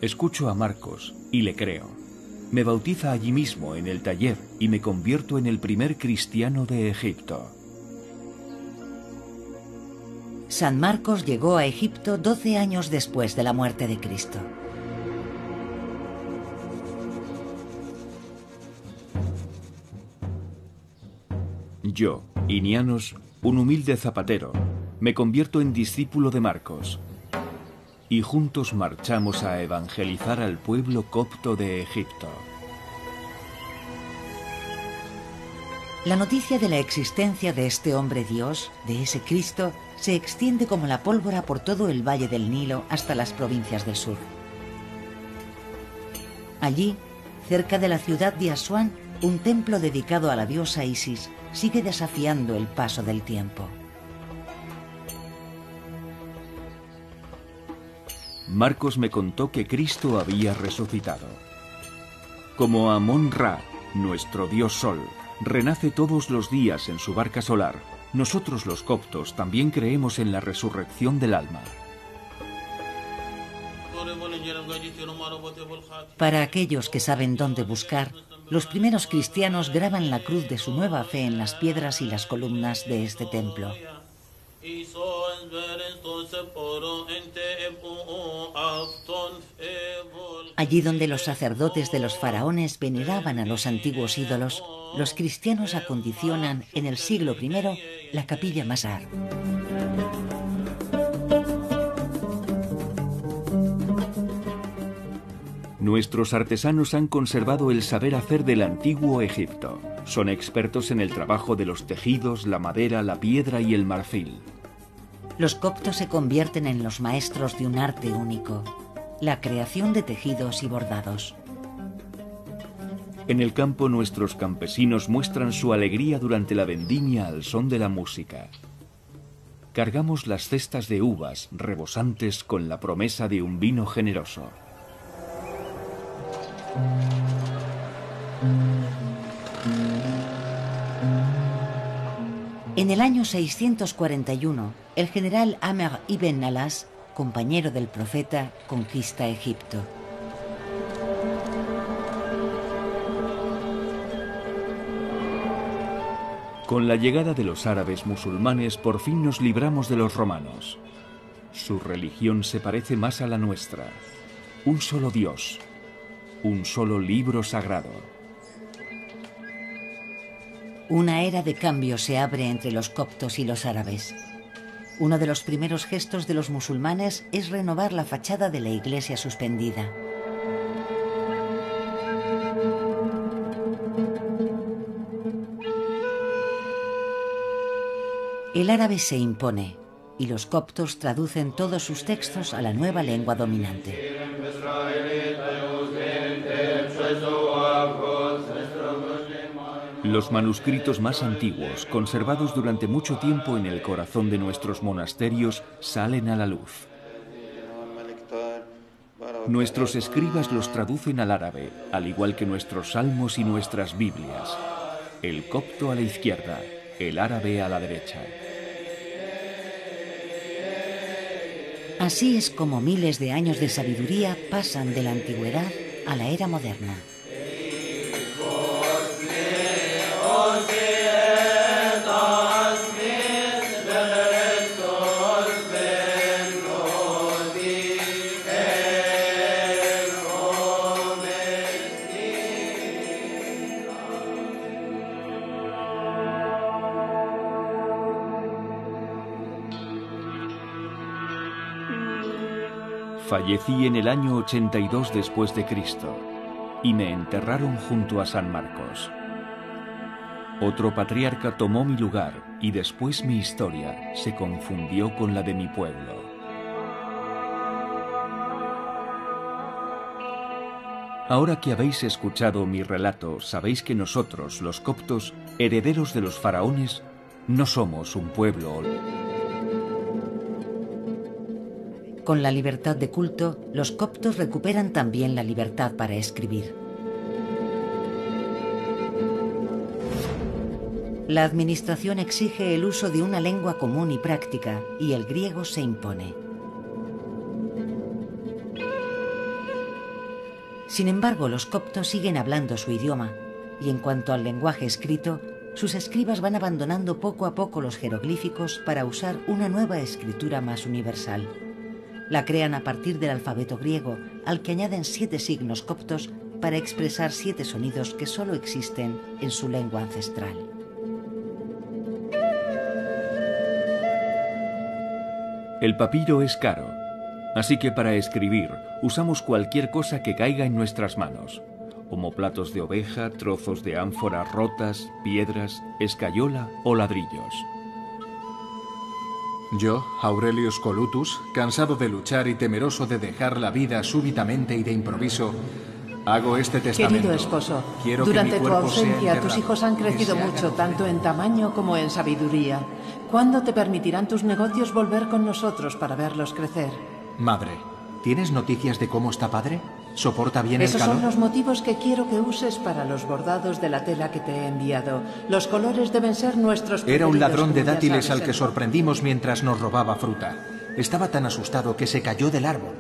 Escucho a Marcos y le creo. Me bautiza allí mismo, en el taller, y me convierto en el primer cristiano de Egipto. San Marcos llegó a Egipto 12 años después de la muerte de Cristo. Yo, Inianos, un humilde zapatero, me convierto en discípulo de Marcos. Y juntos marchamos a evangelizar al pueblo copto de Egipto. La noticia de la existencia de este hombre Dios, de ese Cristo, se extiende como la pólvora por todo el valle del Nilo hasta las provincias del sur. Allí, cerca de la ciudad de Asuán, un templo dedicado a la diosa Isis sigue desafiando el paso del tiempo. Marcos me contó que Cristo había resucitado. Como Amón-Ra, nuestro dios Sol, renace todos los días en su barca solar, nosotros los coptos también creemos en la resurrección del alma. Para aquellos que saben dónde buscar, los primeros cristianos graban la cruz de su nueva fe en las piedras y las columnas de este templo. Allí donde los sacerdotes de los faraones veneraban a los antiguos ídolos, los cristianos acondicionan en el siglo I la capilla Masar. Nuestros artesanos han conservado el saber hacer del antiguo Egipto. Son expertos en el trabajo de los tejidos, la madera, la piedra y el marfil. Los coptos se convierten en los maestros de un arte único, la creación de tejidos y bordados. En el campo nuestros campesinos muestran su alegría durante la vendimia al son de la música. Cargamos las cestas de uvas rebosantes con la promesa de un vino generoso. En el año 641, el general Amr ibn Alas, compañero del profeta, conquista Egipto. Con la llegada de los árabes musulmanes, por fin nos libramos de los romanos. Su religión se parece más a la nuestra. Un solo Dios, un solo libro sagrado. Una era de cambio se abre entre los coptos y los árabes. Uno de los primeros gestos de los musulmanes es renovar la fachada de la iglesia suspendida. El árabe se impone y los coptos traducen todos sus textos a la nueva lengua dominante. Los manuscritos más antiguos, conservados durante mucho tiempo en el corazón de nuestros monasterios, salen a la luz. Nuestros escribas los traducen al árabe, al igual que nuestros salmos y nuestras Biblias. El copto a la izquierda, el árabe a la derecha. Así es como miles de años de sabiduría pasan de la antigüedad a la era moderna. Fallecí en el año 82 después de Cristo y me enterraron junto a San Marcos. Otro patriarca tomó mi lugar y después mi historia se confundió con la de mi pueblo. Ahora que habéis escuchado mi relato, sabéis que nosotros, los coptos, herederos de los faraones, no somos un pueblo. Con la libertad de culto, los coptos recuperan también la libertad para escribir. La administración exige el uso de una lengua común y práctica, y el griego se impone. Sin embargo, los coptos siguen hablando su idioma, y en cuanto al lenguaje escrito, sus escribas van abandonando poco a poco los jeroglíficos para usar una nueva escritura más universal. La crean a partir del alfabeto griego, al que añaden 7 signos coptos para expresar 7 sonidos que solo existen en su lengua ancestral. El papiro es caro, así que para escribir usamos cualquier cosa que caiga en nuestras manos. Omoplatos de oveja, trozos de ánforas rotas, piedras, escayola o ladrillos. Yo, Aurelius Colutus, cansado de luchar y temeroso de dejar la vida súbitamente y de improviso, hago este testamento. Querido esposo, Quiero que durante mi tu cuerpo sea ausencia tus enterrado, hijos han crecido que se mucho, haga tanto en tamaño como en sabiduría. ¿Cuándo te permitirán tus negocios volver con nosotros para verlos crecer? Madre, ¿tienes noticias de cómo está padre? ¿Soporta bien Esos el calor? son los motivos que quiero que uses para los bordados de la tela que te he enviado. Los colores deben ser nuestros Era un preferidos, ladrón de como ya dátiles sabes, al que sorprendimos mientras nos robaba fruta. Estaba tan asustado que se cayó del árbol.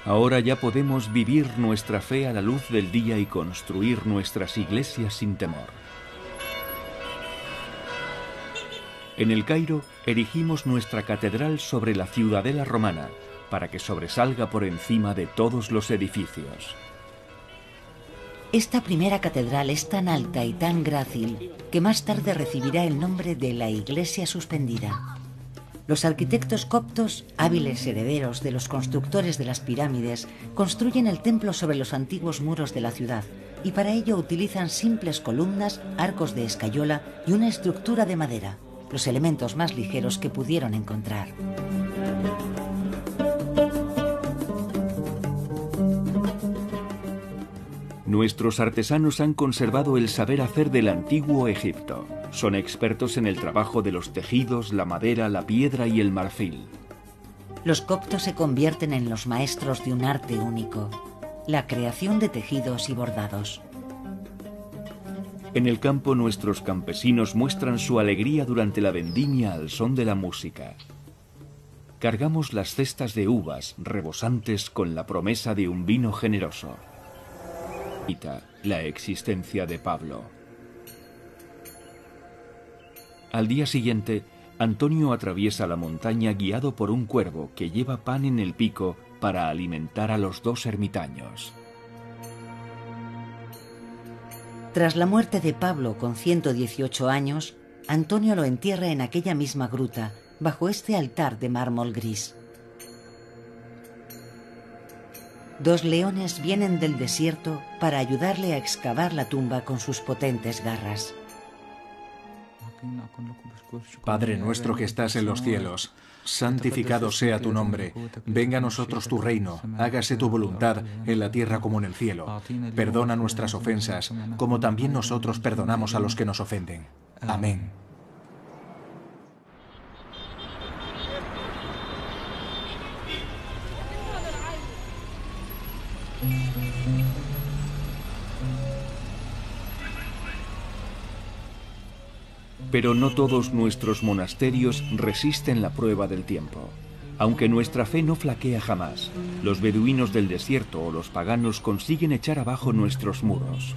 Ahora ya podemos vivir nuestra fe a la luz del día y construir nuestras iglesias sin temor. En el Cairo erigimos nuestra catedral sobre la ciudadela romana para que sobresalga por encima de todos los edificios. Esta primera catedral es tan alta y tan grácil que más tarde recibirá el nombre de la Iglesia Suspendida. Los arquitectos coptos, hábiles herederos de los constructores de las pirámides, construyen el templo sobre los antiguos muros de la ciudad y para ello utilizan simples columnas, arcos de escayola y una estructura de madera, los elementos más ligeros que pudieron encontrar. Nuestros artesanos han conservado el saber hacer del antiguo Egipto. Son expertos en el trabajo de los tejidos, la madera, la piedra y el marfil. Los coptos se convierten en los maestros de un arte único, la creación de tejidos y bordados. En el campo nuestros campesinos muestran su alegría durante la vendimia al son de la música. Cargamos las cestas de uvas rebosantes con la promesa de un vino generoso. La existencia de Pablo. Al día siguiente, Antonio atraviesa la montaña guiado por un cuervo que lleva pan en el pico para alimentar a los 2 ermitaños. Tras la muerte de Pablo con 118 años, Antonio lo entierra en aquella misma gruta, bajo este altar de mármol gris. 2 leones vienen del desierto para ayudarle a excavar la tumba con sus potentes garras. Padre nuestro que estás en los cielos, santificado sea tu nombre. Venga a nosotros tu reino, hágase tu voluntad en la tierra como en el cielo. Perdona nuestras ofensas, como también nosotros perdonamos a los que nos ofenden. Amén. Pero no todos nuestros monasterios resisten la prueba del tiempo. Aunque nuestra fe no flaquea jamás, los beduinos del desierto o los paganos consiguen echar abajo nuestros muros.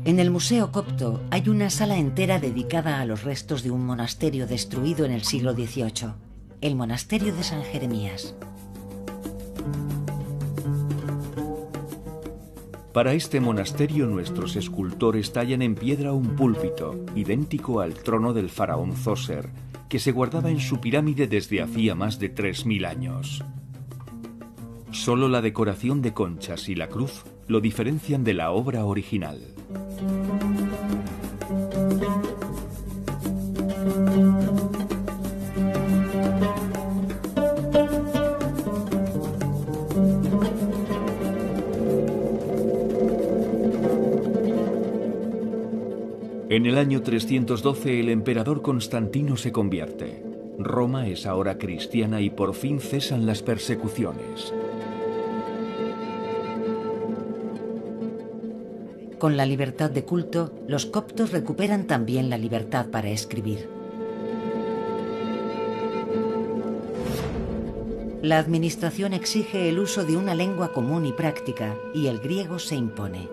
En el Museo Copto hay una sala entera dedicada a los restos de un monasterio destruido en el siglo XVIII, el monasterio de San Jeremías. Para este monasterio nuestros escultores tallan en piedra un púlpito, idéntico al trono del faraón Zoser, que se guardaba en su pirámide desde hacía más de 3000 años. Solo la decoración de conchas y la cruz lo diferencian de la obra original. En el año 312 el emperador Constantino se convierte. Roma es ahora cristiana y por fin cesan las persecuciones. Con la libertad de culto, los coptos recuperan también la libertad para escribir. La administración exige el uso de una lengua común y práctica, y el griego se impone.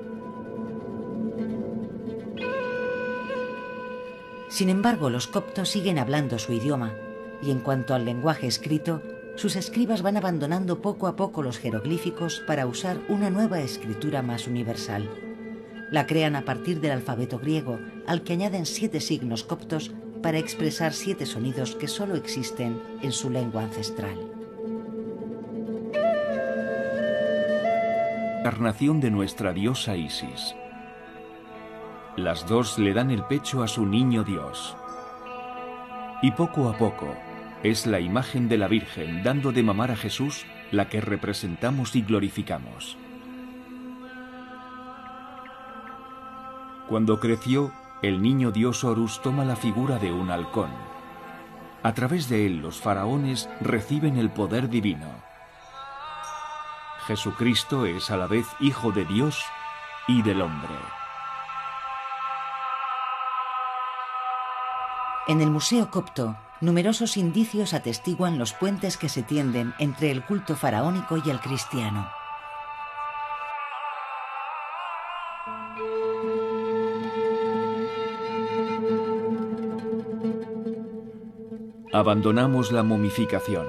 Sin embargo, los coptos siguen hablando su idioma, y en cuanto al lenguaje escrito, sus escribas van abandonando poco a poco los jeroglíficos para usar una nueva escritura más universal. La crean a partir del alfabeto griego, al que añaden 7 signos coptos para expresar 7 sonidos que solo existen en su lengua ancestral. Encarnación de nuestra diosa Isis. Las dos le dan el pecho a su niño Dios. Y poco a poco, es la imagen de la Virgen dando de mamar a Jesús la que representamos y glorificamos. Cuando creció, el niño Dios Horus toma la figura de un halcón. A través de él los faraones reciben el poder divino. Jesucristo es a la vez Hijo de Dios y del hombre. En el Museo Copto, numerosos indicios atestiguan los puentes que se tienden entre el culto faraónico y el cristiano. Abandonamos la momificación.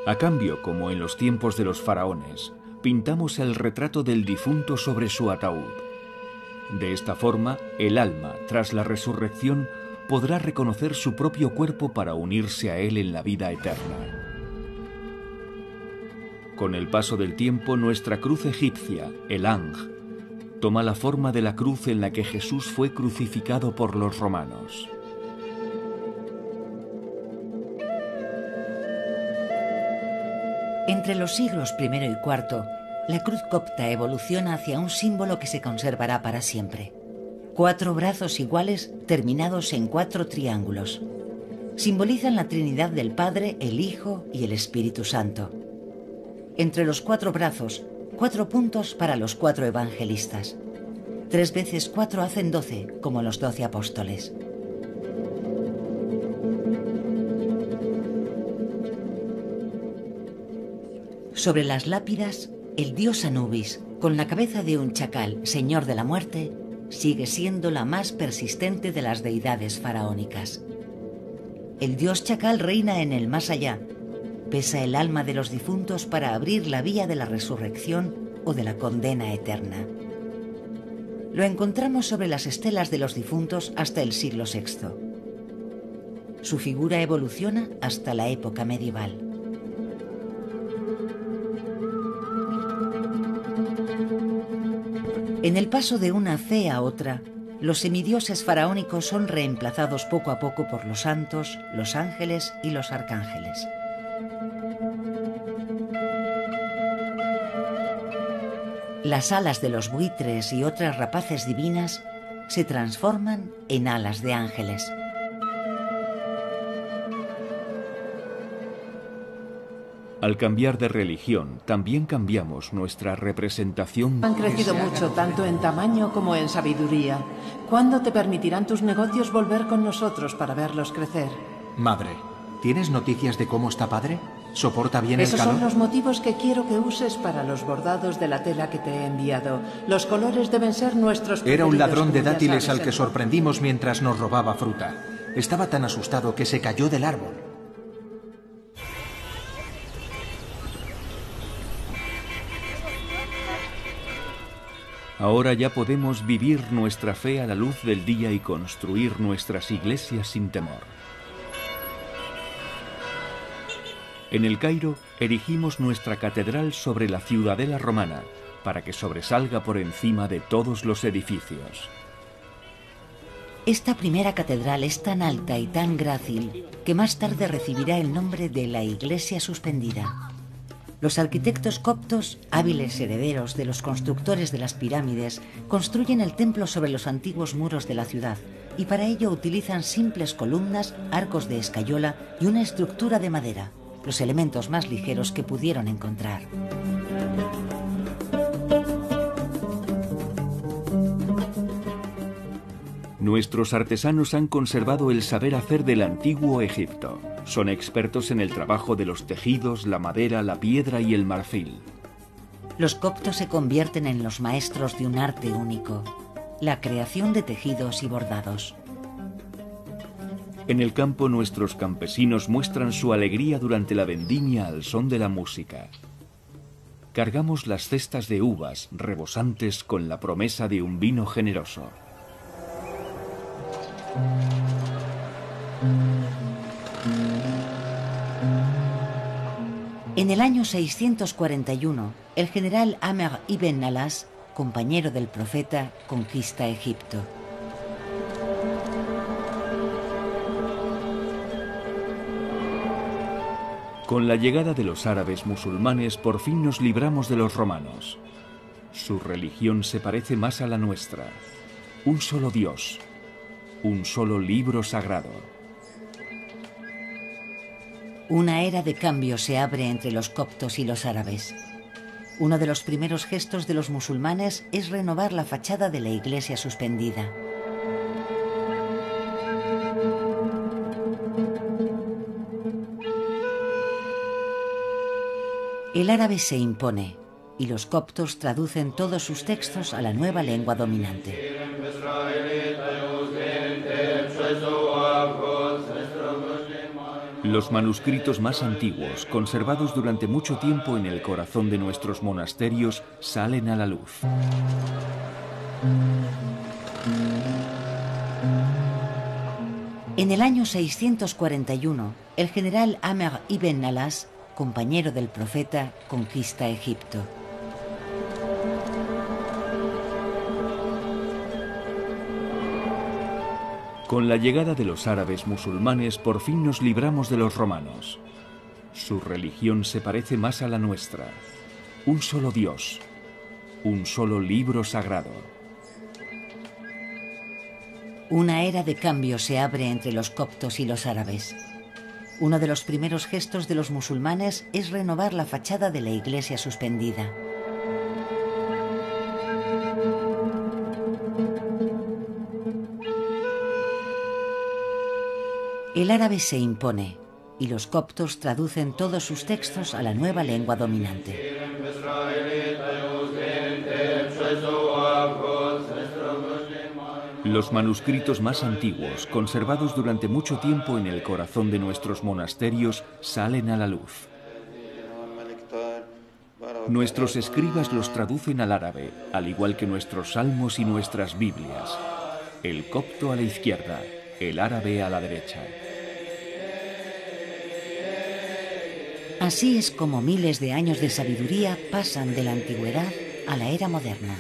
A cambio, como en los tiempos de los faraones, pintamos el retrato del difunto sobre su ataúd. De esta forma, el alma, tras la resurrección, podrá reconocer su propio cuerpo para unirse a él en la vida eterna. Con el paso del tiempo, nuestra cruz egipcia, el Ang, toma la forma de la cruz en la que Jesús fue crucificado por los romanos. Entre los siglos I y IV, la cruz copta evoluciona hacia un símbolo que se conservará para siempre. 4 brazos iguales terminados en 4 triángulos. Simbolizan la Trinidad del Padre, el Hijo y el Espíritu Santo. Entre los 4 brazos, 4 puntos para los 4 evangelistas. 3 veces 4 hacen 12, como los 12 apóstoles. Sobre las lápidas, el dios Anubis, con la cabeza de un chacal, señor de la muerte, sigue siendo la más persistente de las deidades faraónicas. El dios chacal reina en el más allá, pesa el alma de los difuntos para abrir la vía de la resurrección o de la condena eterna. Lo encontramos sobre las estelas de los difuntos hasta el siglo VI. Su figura evoluciona hasta la época medieval. En el paso de una fe a otra, los semidioses faraónicos son reemplazados poco a poco por los santos, los ángeles y los arcángeles. Las alas de los buitres y otras rapaces divinas se transforman en alas de ángeles. Al cambiar de religión, también cambiamos nuestra representación. Han crecido mucho, tanto en tamaño como en sabiduría. ¿Cuándo te permitirán tus negocios volver con nosotros para verlos crecer? Madre, ¿tienes noticias de cómo está padre? ¿Soporta bien el calor? Esos son los motivos que quiero que uses para los bordados de la tela que te he enviado. Los colores deben ser nuestros preferidos. Era un ladrón de como ya dátiles sabes, al que sorprendimos mientras nos robaba fruta. Estaba tan asustado que se cayó del árbol. Ahora ya podemos vivir nuestra fe a la luz del día y construir nuestras iglesias sin temor. En El Cairo erigimos nuestra catedral sobre la ciudadela romana, para que sobresalga por encima de todos los edificios. Esta primera catedral es tan alta y tan grácil que más tarde recibirá el nombre de la Iglesia Suspendida. Los arquitectos coptos, hábiles herederos de los constructores de las pirámides, construyen el templo sobre los antiguos muros de la ciudad y para ello utilizan simples columnas, arcos de escayola y una estructura de madera, los elementos más ligeros que pudieron encontrar. Nuestros artesanos han conservado el saber hacer del antiguo Egipto. Son expertos en el trabajo de los tejidos, la madera, la piedra y el marfil. Los coptos se convierten en los maestros de un arte único, la creación de tejidos y bordados. En el campo nuestros campesinos muestran su alegría durante la vendimia al son de la música. Cargamos las cestas de uvas rebosantes con la promesa de un vino generoso. En el año 641, el general Amr ibn al-As, compañero del profeta, conquista Egipto. Con la llegada de los árabes musulmanes, por fin nos libramos de los romanos. Su religión se parece más a la nuestra. Un solo Dios, un solo libro sagrado. Una era de cambio se abre entre los coptos y los árabes. Uno de los primeros gestos de los musulmanes es renovar la fachada de la iglesia suspendida. El árabe se impone y los coptos traducen todos sus textos a la nueva lengua dominante. Los manuscritos más antiguos, conservados durante mucho tiempo en el corazón de nuestros monasterios, salen a la luz. En el año 641, el general Amr ibn al-As, compañero del profeta, conquista Egipto. Con la llegada de los árabes musulmanes, por fin nos libramos de los romanos. Su religión se parece más a la nuestra. Un solo Dios, un solo libro sagrado. Una era de cambio se abre entre los coptos y los árabes. Uno de los primeros gestos de los musulmanes es renovar la fachada de la iglesia suspendida. El árabe se impone y los coptos traducen todos sus textos a la nueva lengua dominante. Los manuscritos más antiguos, conservados durante mucho tiempo en el corazón de nuestros monasterios, salen a la luz. Nuestros escribas los traducen al árabe, al igual que nuestros salmos y nuestras Biblias. El copto a la izquierda, el árabe a la derecha. Así es como miles de años de sabiduría pasan de la antigüedad a la era moderna.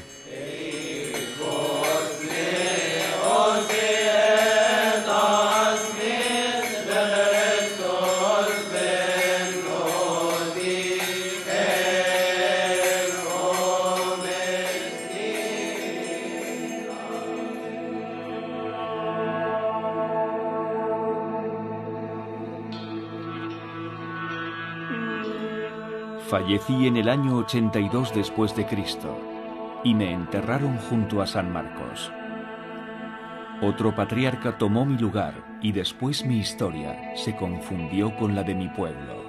Fallecí en el año 82 después de Cristo y me enterraron junto a San Marcos. Otro patriarca tomó mi lugar y después mi historia se confundió con la de mi pueblo.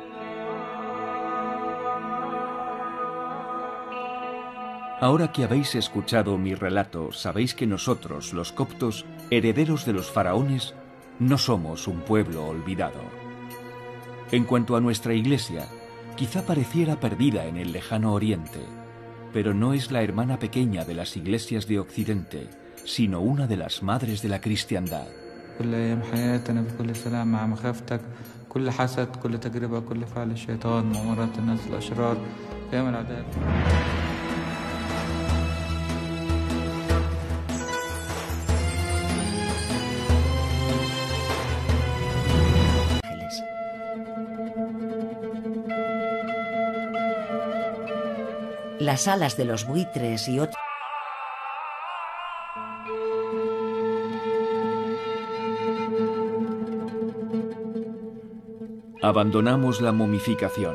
Ahora que habéis escuchado mi relato, sabéis que nosotros, los coptos, herederos de los faraones, no somos un pueblo olvidado. En cuanto a nuestra iglesia, quizá pareciera perdida en el lejano oriente, pero no es la hermana pequeña de las iglesias de Occidente, sino una de las madres de la cristiandad. كل أيام حياتنا بكل سلام مع مخافتك كل حسد كل تجربة كل فعل الشيطان مؤامرات الناس الأشرار قيام العداء. Las alas de los buitres y otros. Abandonamos la momificación.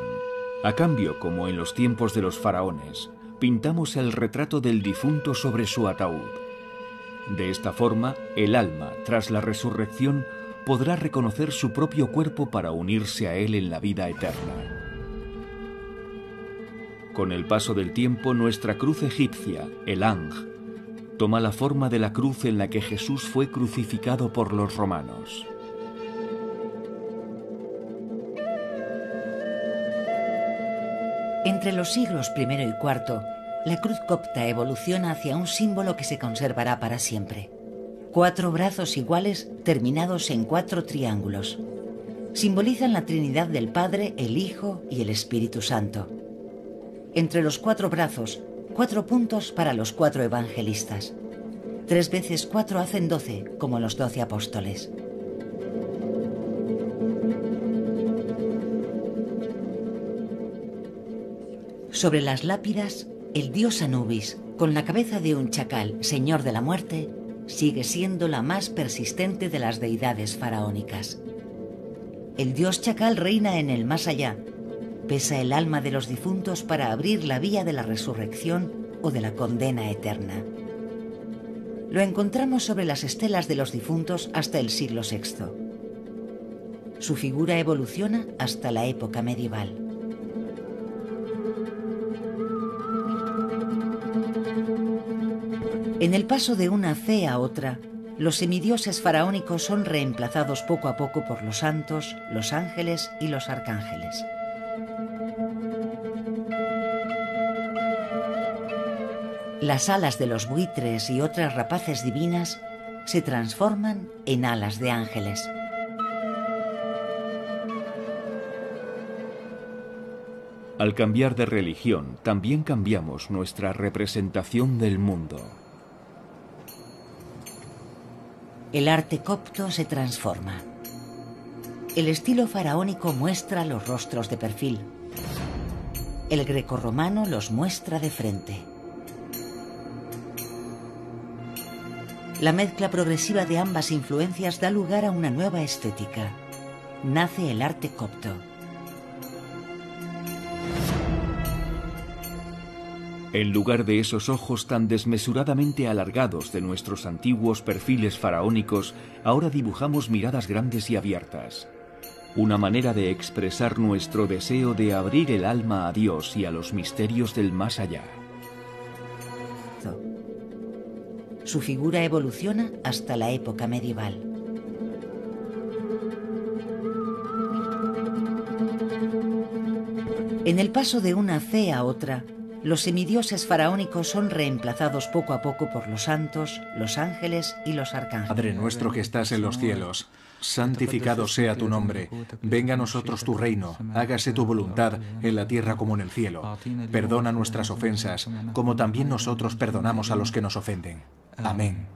A cambio, como en los tiempos de los faraones, pintamos el retrato del difunto sobre su ataúd. De esta forma, el alma, tras la resurrección, podrá reconocer su propio cuerpo para unirse a él en la vida eterna. Con el paso del tiempo, nuestra cruz egipcia, el Anj, toma la forma de la cruz en la que Jesús fue crucificado por los romanos. Entre los siglos I y IV, la cruz copta evoluciona hacia un símbolo que se conservará para siempre. 4 brazos iguales terminados en 4 triángulos. Simbolizan la Trinidad del Padre, el Hijo y el Espíritu Santo. Entre los 4 brazos, 4 puntos para los 4 evangelistas. 3 veces 4 hacen 12, como los 12 apóstoles. Sobre las lápidas, el dios Anubis, con la cabeza de un chacal, señor de la muerte, sigue siendo la más persistente de las deidades faraónicas. El dios chacal reina en el más allá, pesa el alma de los difuntos para abrir la vía de la resurrección o de la condena eterna. Lo encontramos sobre las estelas de los difuntos hasta el siglo VI. Su figura evoluciona hasta la época medieval. En el paso de una fe a otra, los semidioses faraónicos son reemplazados poco a poco por los santos, los ángeles y los arcángeles. Las alas de los buitres y otras rapaces divinas se transforman en alas de ángeles. Al cambiar de religión, también cambiamos nuestra representación del mundo. El arte copto se transforma. El estilo faraónico muestra los rostros de perfil. El grecorromano los muestra de frente. La mezcla progresiva de ambas influencias da lugar a una nueva estética. Nace el arte copto. En lugar de esos ojos tan desmesuradamente alargados de nuestros antiguos perfiles faraónicos, ahora dibujamos miradas grandes y abiertas. Una manera de expresar nuestro deseo de abrir el alma a Dios y a los misterios del más allá. Su figura evoluciona hasta la época medieval. En el paso de una fe a otra, los semidioses faraónicos son reemplazados poco a poco por los santos, los ángeles y los arcángeles. Padre nuestro que estás en los cielos, santificado sea tu nombre. Venga a nosotros tu reino, hágase tu voluntad en la tierra como en el cielo. Perdona nuestras ofensas, como también nosotros perdonamos a los que nos ofenden. Amén.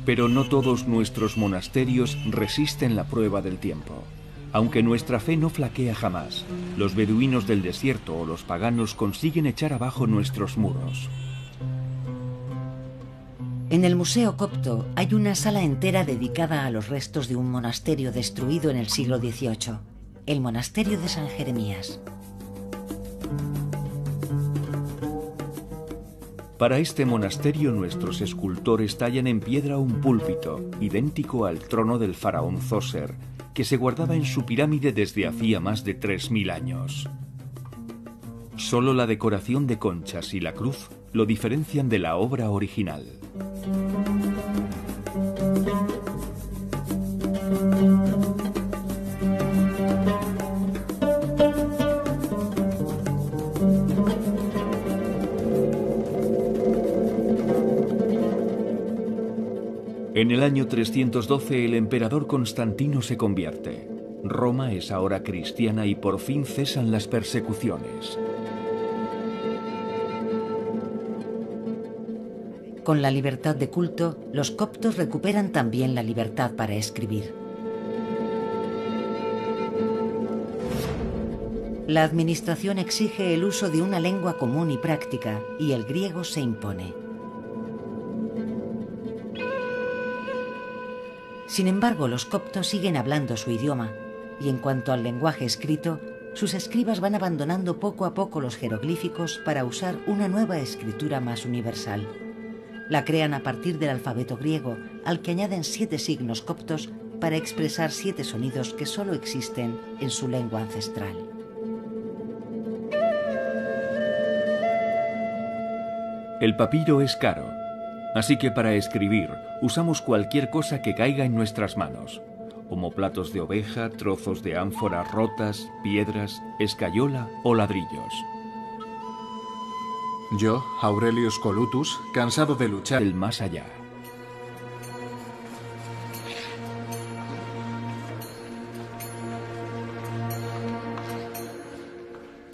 Pero no todos nuestros monasterios resisten la prueba del tiempo. Aunque nuestra fe no flaquea jamás, los beduinos del desierto o los paganos consiguen echar abajo nuestros muros. En el Museo Copto hay una sala entera dedicada a los restos de un monasterio destruido en el siglo XVIII, el monasterio de San Jeremías. Para este monasterio nuestros escultores tallan en piedra un púlpito, idéntico al trono del faraón Zoser, que se guardaba en su pirámide desde hacía más de 3000 años. Solo la decoración de conchas y la cruz lo diferencian de la obra original. En el año 312 el emperador Constantino se convierte. Roma es ahora cristiana y por fin cesan las persecuciones. Con la libertad de culto, los coptos recuperan también la libertad para escribir. La administración exige el uso de una lengua común y práctica, y el griego se impone. Sin embargo, los coptos siguen hablando su idioma, y en cuanto al lenguaje escrito, sus escribas van abandonando poco a poco los jeroglíficos para usar una nueva escritura más universal. La crean a partir del alfabeto griego, al que añaden 7 signos coptos para expresar 7 sonidos que solo existen en su lengua ancestral. El papiro es caro, así que para escribir usamos cualquier cosa que caiga en nuestras manos. Omoplatos de oveja, trozos de ánfora rotas, piedras, escayola o ladrillos. Yo, Aurelius Colutus, cansado de luchar El más allá.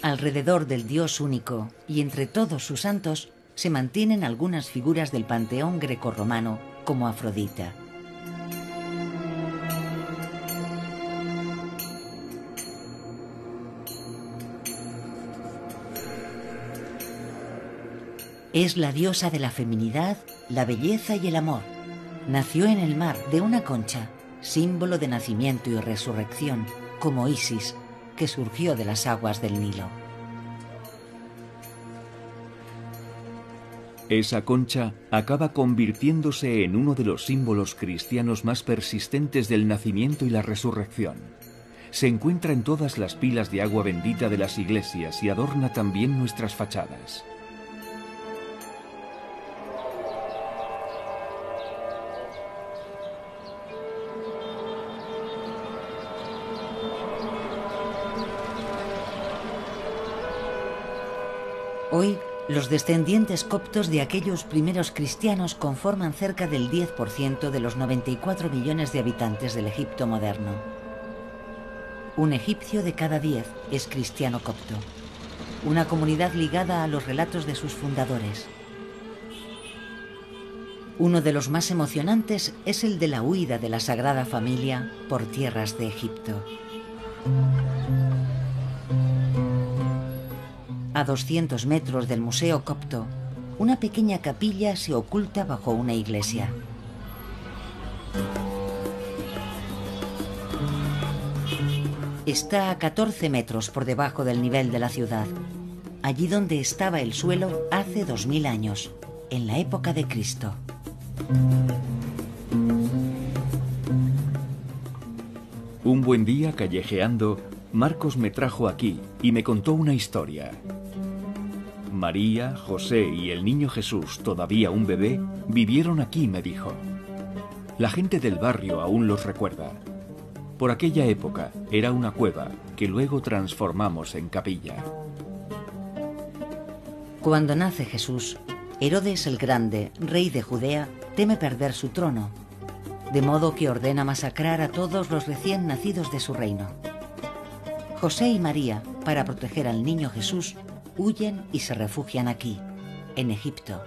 Alrededor del Dios único y entre todos sus santos se mantienen algunas figuras del panteón grecorromano, como Afrodita. Es la diosa de la feminidad, la belleza y el amor. Nació en el mar de una concha, símbolo de nacimiento y resurrección, como Isis, que surgió de las aguas del Nilo. Esa concha acaba convirtiéndose en uno de los símbolos cristianos más persistentes del nacimiento y la resurrección. Se encuentra en todas las pilas de agua bendita de las iglesias y adorna también nuestras fachadas. Hoy, los descendientes coptos de aquellos primeros cristianos conforman cerca del 10% de los 94 millones de habitantes del Egipto moderno. Un egipcio de cada 10 es cristiano copto, una comunidad ligada a los relatos de sus fundadores. Uno de los más emocionantes es el de la huida de la Sagrada Familia por tierras de Egipto. A 200 metros del Museo Copto, una pequeña capilla se oculta bajo una iglesia. Está a 14 metros por debajo del nivel de la ciudad, allí donde estaba el suelo hace 2000 años, en la época de Cristo. Un buen día, callejeando, Marcos me trajo aquí y me contó una historia. María, José y el niño Jesús, todavía un bebé, vivieron aquí, me dijo. La gente del barrio aún los recuerda. Por aquella época era una cueva que luego transformamos en capilla. Cuando nace Jesús, Herodes el Grande, rey de Judea, teme perder su trono, de modo que ordena masacrar a todos los recién nacidos de su reino. José y María, para proteger al niño Jesús, huyen y se refugian aquí, en Egipto.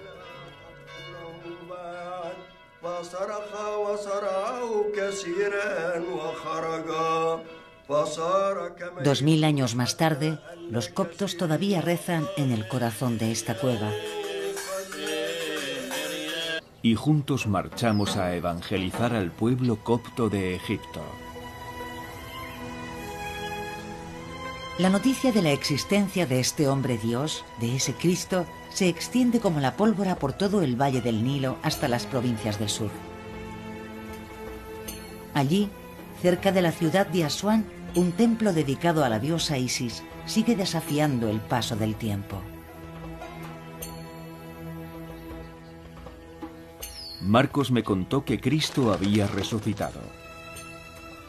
Dos mil años más tarde, los coptos todavía rezan en el corazón de esta cueva. Y juntos marchamos a evangelizar al pueblo copto de Egipto. La noticia de la existencia de este hombre Dios, de ese Cristo, se extiende como la pólvora por todo el valle del Nilo hasta las provincias del sur. Allí, cerca de la ciudad de Asuán, un templo dedicado a la diosa Isis sigue desafiando el paso del tiempo. Marcos me contó que Cristo había resucitado.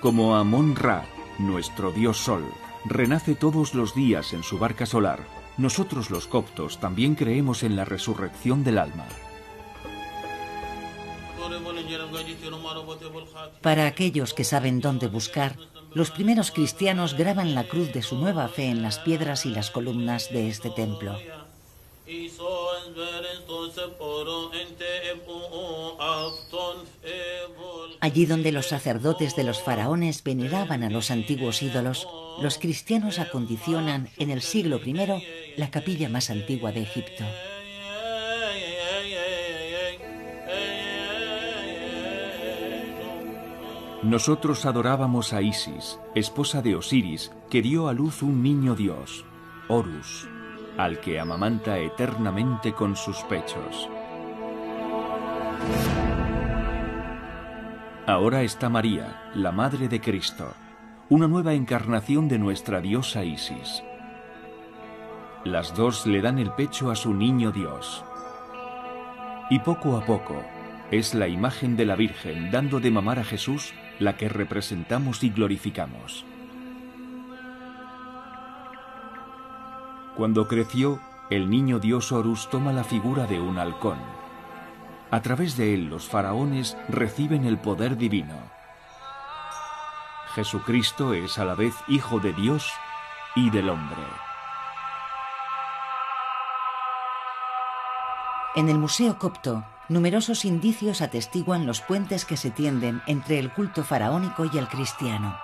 Como Amón-Ra, nuestro dios Sol, renace todos los días en su barca solar, nosotros los coptos también creemos en la resurrección del alma. Para aquellos que saben dónde buscar, los primeros cristianos graban la cruz de su nueva fe en las piedras y las columnas de este templo. Allí donde los sacerdotes de los faraones veneraban a los antiguos ídolos, los cristianos acondicionan en el siglo I la capilla más antigua de Egipto. Nosotros adorábamos a Isis, esposa de Osiris, que dio a luz un niño dios, Horus, al que amamanta eternamente con sus pechos. Ahora está María, la madre de Cristo, una nueva encarnación de nuestra diosa Isis. Las dos le dan el pecho a su niño Dios. Y poco a poco, es la imagen de la Virgen dando de mamar a Jesús la que representamos y glorificamos. Cuando creció, el niño dios Horus toma la figura de un halcón. A través de él los faraones reciben el poder divino. Jesucristo es a la vez Hijo de Dios y del hombre. En el Museo Copto, numerosos indicios atestiguan los puentes que se tienden entre el culto faraónico y el cristiano.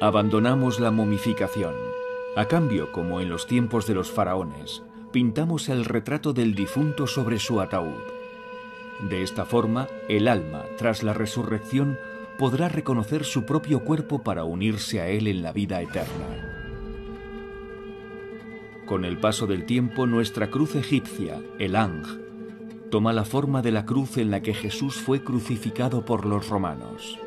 Abandonamos la momificación. A cambio, como en los tiempos de los faraones, pintamos el retrato del difunto sobre su ataúd. De esta forma, el alma, tras la resurrección, podrá reconocer su propio cuerpo para unirse a él en la vida eterna. Con el paso del tiempo, nuestra cruz egipcia, el Ang, toma la forma de la cruz en la que Jesús fue crucificado por los romanos.